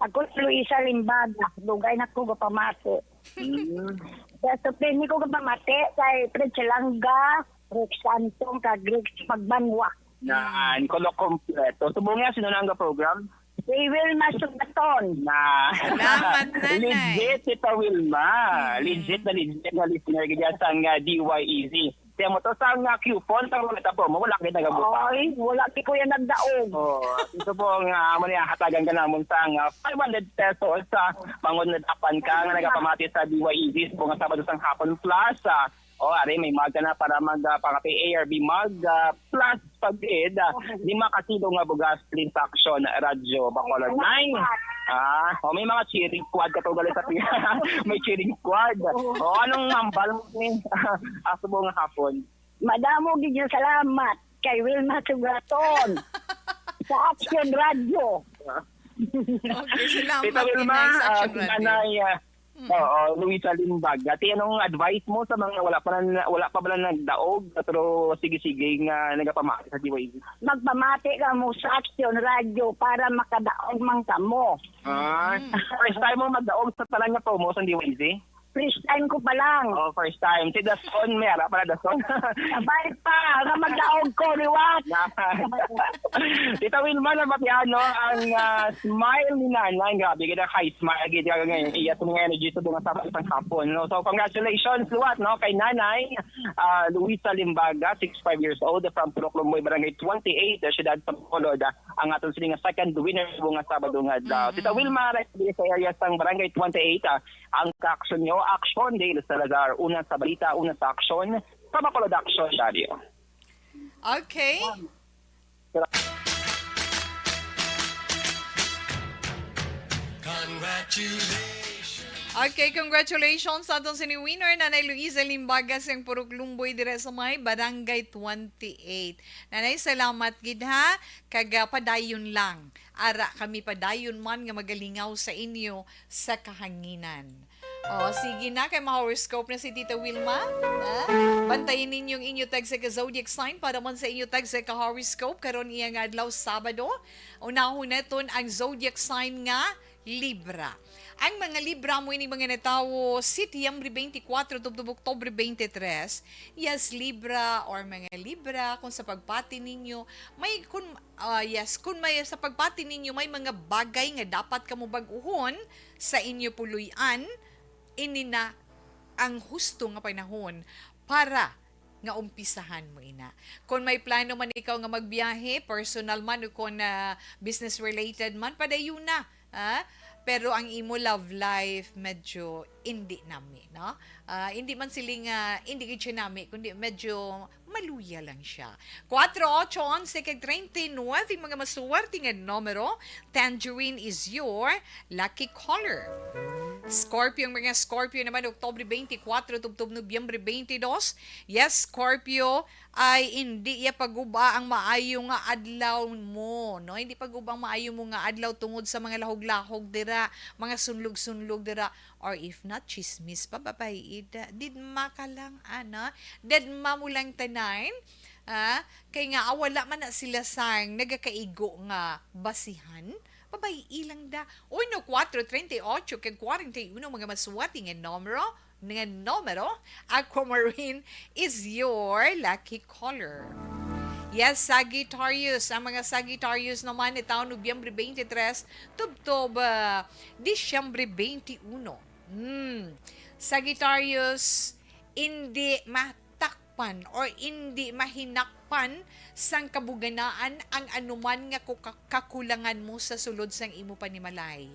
Ako si Luisa Limbaga, dugay na ko gapamati. Sa premi ko gapamati kay Prechelanga, Rex Santong, kag Rex Magbanwa. Naan, kolok kompleto. Subong nga, sino na ang program? Si Wilma Subaton. Salamat, Nanay. Legit, Tita Wilma. Legit na listener ganyan sa DYEZ. Kaya mo to sa coupon, sa mga po mo, wala kayo nagabuta. Ay, wala kayo kuya nagdaog. Ito po nga, hatagan ka namon sa 500 pesos sa pangunadapan ka nga nagapamati sa DYEZ po nga Sabado sang Hapon Plaza. O, ari, may mag ka na para magpakapay ARB mag plus pag-id, 5 kilo nga bugas, clean action, radyo, Bacolod 9. May mga cheering squad ka to galing sa may cheering squad. O, anong mambal mo ni asubo nga hapon? Madamo gid yung salamat kay Wilma Sugaton sa Action Radio. Okay, salamat. Tita Wilma, Inay, sa Action Radio. Nanay, Luisa Limbag. Ati, anong advice mo sa mga wala pa ba na nagdaog pero sige-sige nga nagapamati sa DYZ? Magpamati ka mo sa Action Radio para makadaog man kamo. First time mo magdaog sa talang nga promo sa DYZ? First time ko pa lang. Oh, first time. Si Dason, may ara pala Dason. Sabay pa, nga magdaog ko, liwat. Tita Wilma, napatihan, no? Ang smile ni Nanay. Grabe, kita high smile. Kita ngayon, iyat ng energy sa bunga sa isang hapon. No? So, congratulations, Luwat, no? Kay Nanay, Luisa Limbaga, 65 years old, from Purok Lumboy, Barangay 28, Siyudad sa Bacolod. Ang atong siling second winner sa bunga Sabado nga daw. Tita Wilma, right sa areas ng Barangay 28, ang ka-action nyo, Action Dale Salazar, una sa balita, una sa action, sa Bacolod Action Radio. Okay. Okay, congratulations sa atong sini-winner Nanay Luisa Limbaga sa Purok Lumboy dire sa may Barangay 28. Nanay, salamat gid ha. Kaga padayon lang. Ara kami padayon man nga magalingaw sa inyo sa kahanginan. O, sige na, kay ma-horoscope na si Tita Wilma. Bantayin ninyong inyo tag sa ka-zodiac sign para man sa inyo tag sa ka-horoscope karon iyang adlaw Sabado. Unahon naton ang zodiac sign nga Libra. Ang mga Libra mo ini mga natawo Setiembre 24 tubtub Oktubre 23. Yes, Libra or mga Libra kung sa pagpati ninyo may kung may sa pagpati ninyo may mga bagay nga dapat kamo bag-uhon sa inyo puluyan ini na ang husto nga panahon para nga umpisahan mo ina. Kung may plano man ikaw nga magbiyahe, personal man o kung business related man, padayon na. Pero ang imo love life medyo hindi nami, no? Hindi man siling hindi gid siya nami, kundi medyo maluya lang siya. 4, 8, 11, 39, mga masuwerte nga numero. Tangerine is your lucky color. Scorpio, mga Scorpio naman, Oktubre 24, tubtub Nobyembre 22. Yes, Scorpio, ay hindi iya paguba ang maayo nga adlaw mo, no? Hindi paguba ang maayo mo nga adlaw tungod sa mga lahog-lahog dira, mga sunlog-sunlog dira, or if not, chismis pa, babayid. Didma ka lang, ana? Didma mo lang tanayin? Kaya nga, wala man na sila sang nagakaigo nga basihan. Babay ilang da. 1, 4, 38, kag 41 mga maswati nga numero, aquamarine is your lucky color. Yes, Sagittarius. Ang mga Sagittarius naman ni taon Nobyembre 23, tubtob Disyembre 21. Sagittarius, hindi matakpan or hindi mahinakpan sang kabuganaan ang anuman nga kakulangan mo sa sulod sang imo panimalay.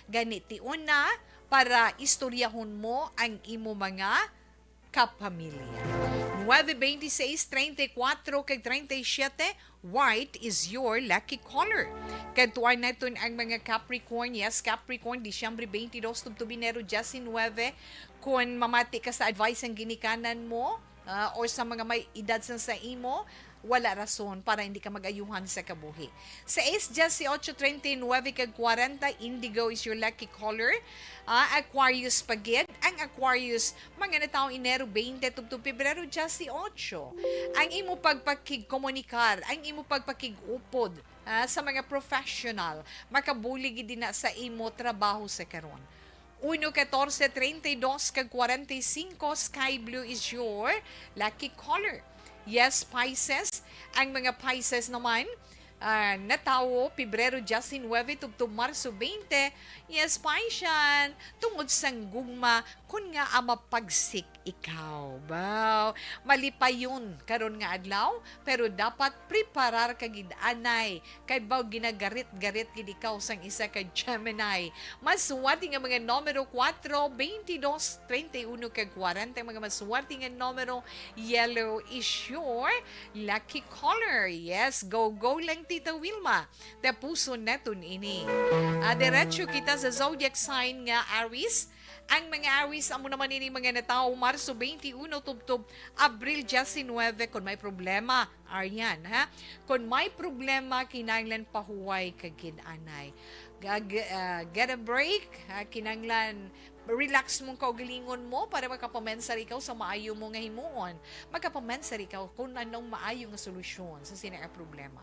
Ganiti una para istoryahon mo ang imo mga kapamilya. 9, 26, 34, kag 37, white is your lucky color. Kantuan natin ang mga Capricorn. Yes, Capricorn, Disyembre 22, tubtubinero, Jasin 9. Kung mamati ka sa advice ang ginikanan mo, or sa mga may edad sa imo, wala rason para hindi ka mag-ayuhan sa kabuhi. Sa 18, 39, kag 40, indigo is your lucky color. Aquarius pagid. Ang Aquarius, mga nataong Enero 20, tubtub Pebrero 18. Ang imo pagpakig-komunikar, ang imo pagpakig-upod sa mga professional, makabulig din na sa imo trabaho sa karon. 1, 14, 32, kag 45, sky blue is your lucky color. Yes, Pisces. Ang mga Pisces naman, natawo Pebrero 19 tubto Marso 20 yes paisyan tungod sang gugma kun nga mapagsik ikaw baw malipayon karon nga adlaw pero dapat preparar ka gid anay kay baw ginagarit-garit gid ikaw sang isa ka Gemini masuwati nga mga numero 4 22 31 kag 40 mga masuwati nga numero yellow is your lucky color yes go lang Tita Wilma. Te puso neton ini. Diretso kita sa zodiac sign nga Aries. Ang mga Aries, amo naman ini mga natao Marso 21 tubtob Abril 19 kung may problema. Aryan, ha? Kung may problema, kinanglan pahuway kagid anay. Get a break, kinanglan relax mong kaugalingon mo para makapamensar ikaw sa maayo mo nga himuon. Makapamensar ikaw kung anong maayo nga solusyon sa sinang problema.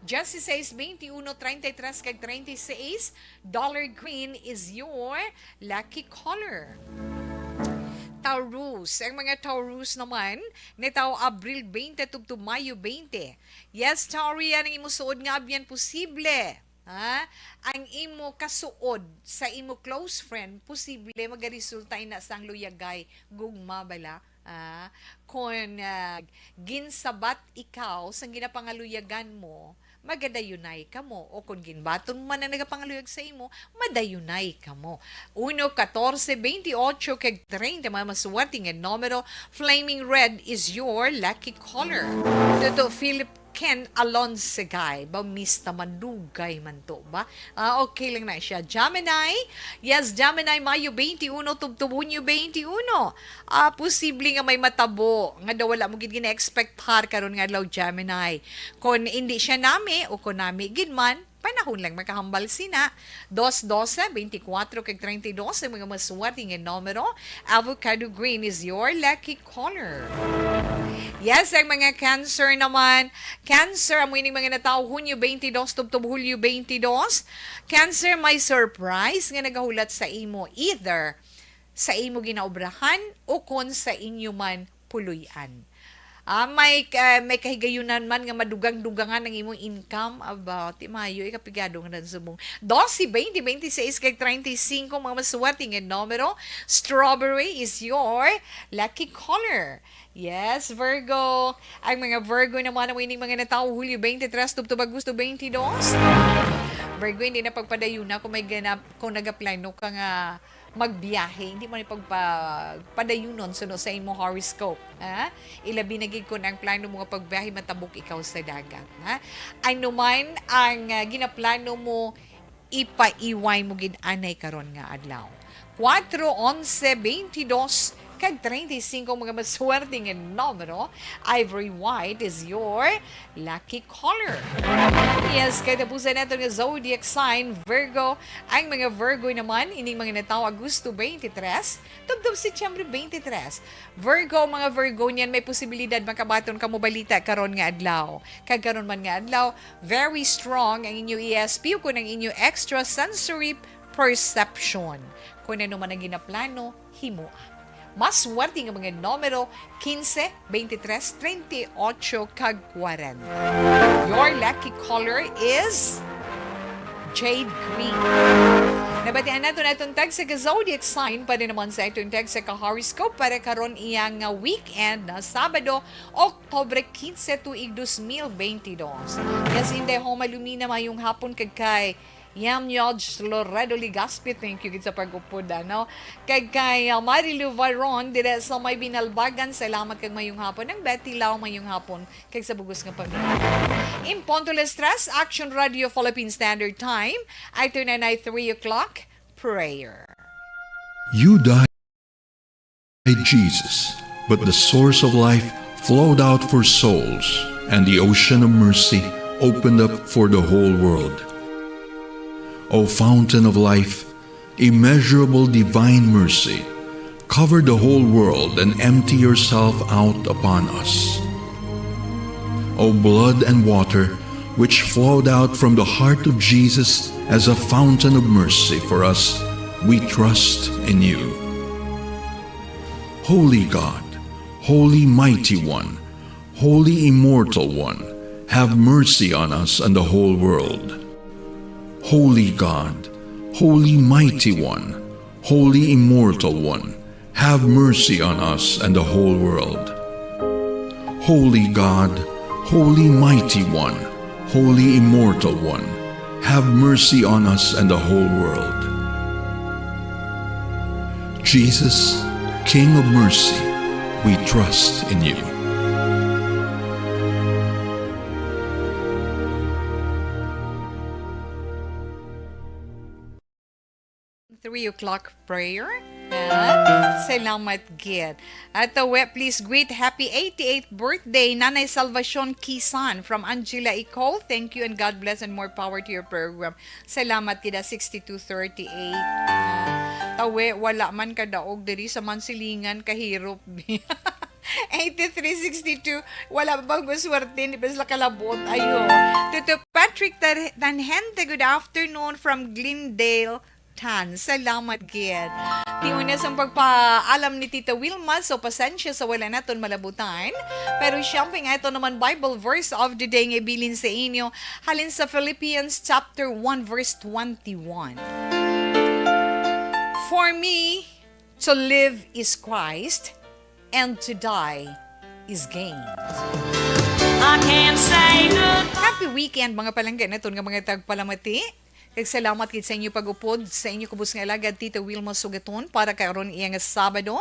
Justice 21, 33 kag 36, dollar green is your lucky color. Taurus. Ang mga Taurus naman, nitaw Abril 20 to Mayo 20. Yes, Taurian, ang imusuod nga abyan posible. Ha? Ang imo kasuod sa imo close friend, posible magaresulta na sang luyagay gugma bala. Kung ginsabat ikaw sa ginapangaluyagan mo, magadayunay ka mo. O kung ginbaton man na nagapangaluyag sa imo, madayunay ka mo. 1, 14, 28, kag 30, mga masuwerte nga numero. Flaming red is your lucky color. Ito, Philip Ken Alonso guy. Ba, miss naman dugay man to ba? Okay lang na siya. Gemini. Yes, Gemini, Mayo 21, Tubtubunyo 21. Posible nga may matabo. Nga daw wala mo gid gina-expect par karon nga adlaw Gemini. Kung hindi siya nami o kung nami gid man, panahon lang makahambal sina. 2, 12, 24, kag 32, ang mga maswerte nga numero. Avocado green is your lucky color. Yes, ang mga Cancer naman. Cancer, amo ining mga natao Hunyo 22, tubtob Hulyo 22. Cancer, may surprise nga nagahulat sa imo. Either sa imo ginaobrahan o kung sa inyo man puluyan. May kahigayunan man nga madugang-dugangan ng imong income about Mayo ikapigado nga sumong 12, 20, 26 kag 35 mga masuwerte nga numero. Strawberry is your lucky color. Yes, Virgo. Ang mga Virgo naman ang ining mga natao Hulyo 23 tubtob Agosto 22. Virgo, hindi na pagpadayuna kung may ganap kung nagaplano ka nga magbiyahe, hindi mo ni pagpadayunon sa imong horoscope. Ilabi na gid kun ang plano mo nga pagbiyahe matabok ikaw sa dagat. Ano man ang ginaplano mo, ipaiway mo gid anay karon nga adlaw. 4, 11, 22, kag 35 mga maswerte nga numero. Ivory white is your lucky color. Yes, kaya tapusan natin nga zodiac sign, Virgo. Ang mga Virgo naman, ining mga natao Agosto 23, tubtob Setyembre 23. Virgo, mga Virgo niyan, may posibilidad makabaton ka mo balita karon nga adlaw. Kag karon man nga adlaw, very strong ang inyo ESP o kung ang inyo extrasensory perception. Kung ano man ang ginaplano, himuan. Mas swerte nga mga numero 15, 23, 38, kag 40. Your lucky color is jade green. Nabatian nato natong tag sa zodiac sign pa rin naman sa itong tag sa horoscope para karon iyang weekend na Sabado, Oktobre 15 tuig 2022. Yes, hindi ho malumina mayong hapon kay Yam Yodge Loredo Ligaspi, thank you sa pag-upod, ano? Kay Marilu Varon, dire sa may binalbagan, salamat kag mayong hapon. Ang Betty Lau mayong hapon, kag sa bugos nga pamilya. In Ponto Lestras, Action Radio Philippine Standard Time, ay tunay 3 o'clock, prayer. You died, Jesus, but the source of life flowed out for souls, and the ocean of mercy opened up for the whole world. O fountain of life, immeasurable divine mercy, cover the whole world and empty yourself out upon us. O blood and water, which flowed out from the heart of Jesus as a fountain of mercy for us, we trust in you. Holy God, Holy Mighty One, Holy Immortal One, have mercy on us and the whole world. Holy God, Holy Mighty One, Holy Immortal One, have mercy on us and the whole world. Holy God, Holy Mighty One, Holy Immortal One, have mercy on us and the whole world. Jesus, King of mercy, we trust in you. 3 o'clock prayer. Salamat gid. At please greet happy 88th birthday Nanay Salvacion Kisan from Angela Icol. Thank you and God bless and more power to your program. Salamat gid 6238. Tawe wala man kadaog diri sa mansilingan kahirop. 8362 wala bang maswerte ni bes la kalabot ayo. Tito Patrick Tanhente, good afternoon from Glendale. Salamat gid. Tiuna sa pagpaalam ni Tita Wilma, so pasensya sa wala naton malabutan. Pero siyempre nga ito naman Bible verse of the day nga bilin sa inyo. Halin sa Philippians chapter 1 verse 21. For me, to live is Christ, and to die is gain. I can't say goodbye. Happy weekend mga palangga na nga mga tagpalamati. Salamat kit sa inyo pag-upod, sa inyo kubos nga alagad Tita Wilma Sugaton para karon iya nga Sabado.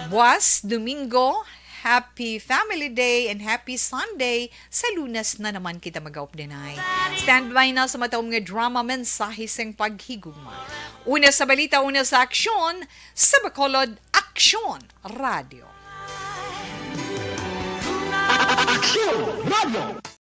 Buwas, Domingo, Happy Family Day and Happy Sunday. Sa Lunas na naman kita mag-updenay. Standby na sa matawag nga drama mensahe sang paghigugma. Una sa balita, una sa aksyon, sa Bacolod Aksyon Radio. Aksyon Radio!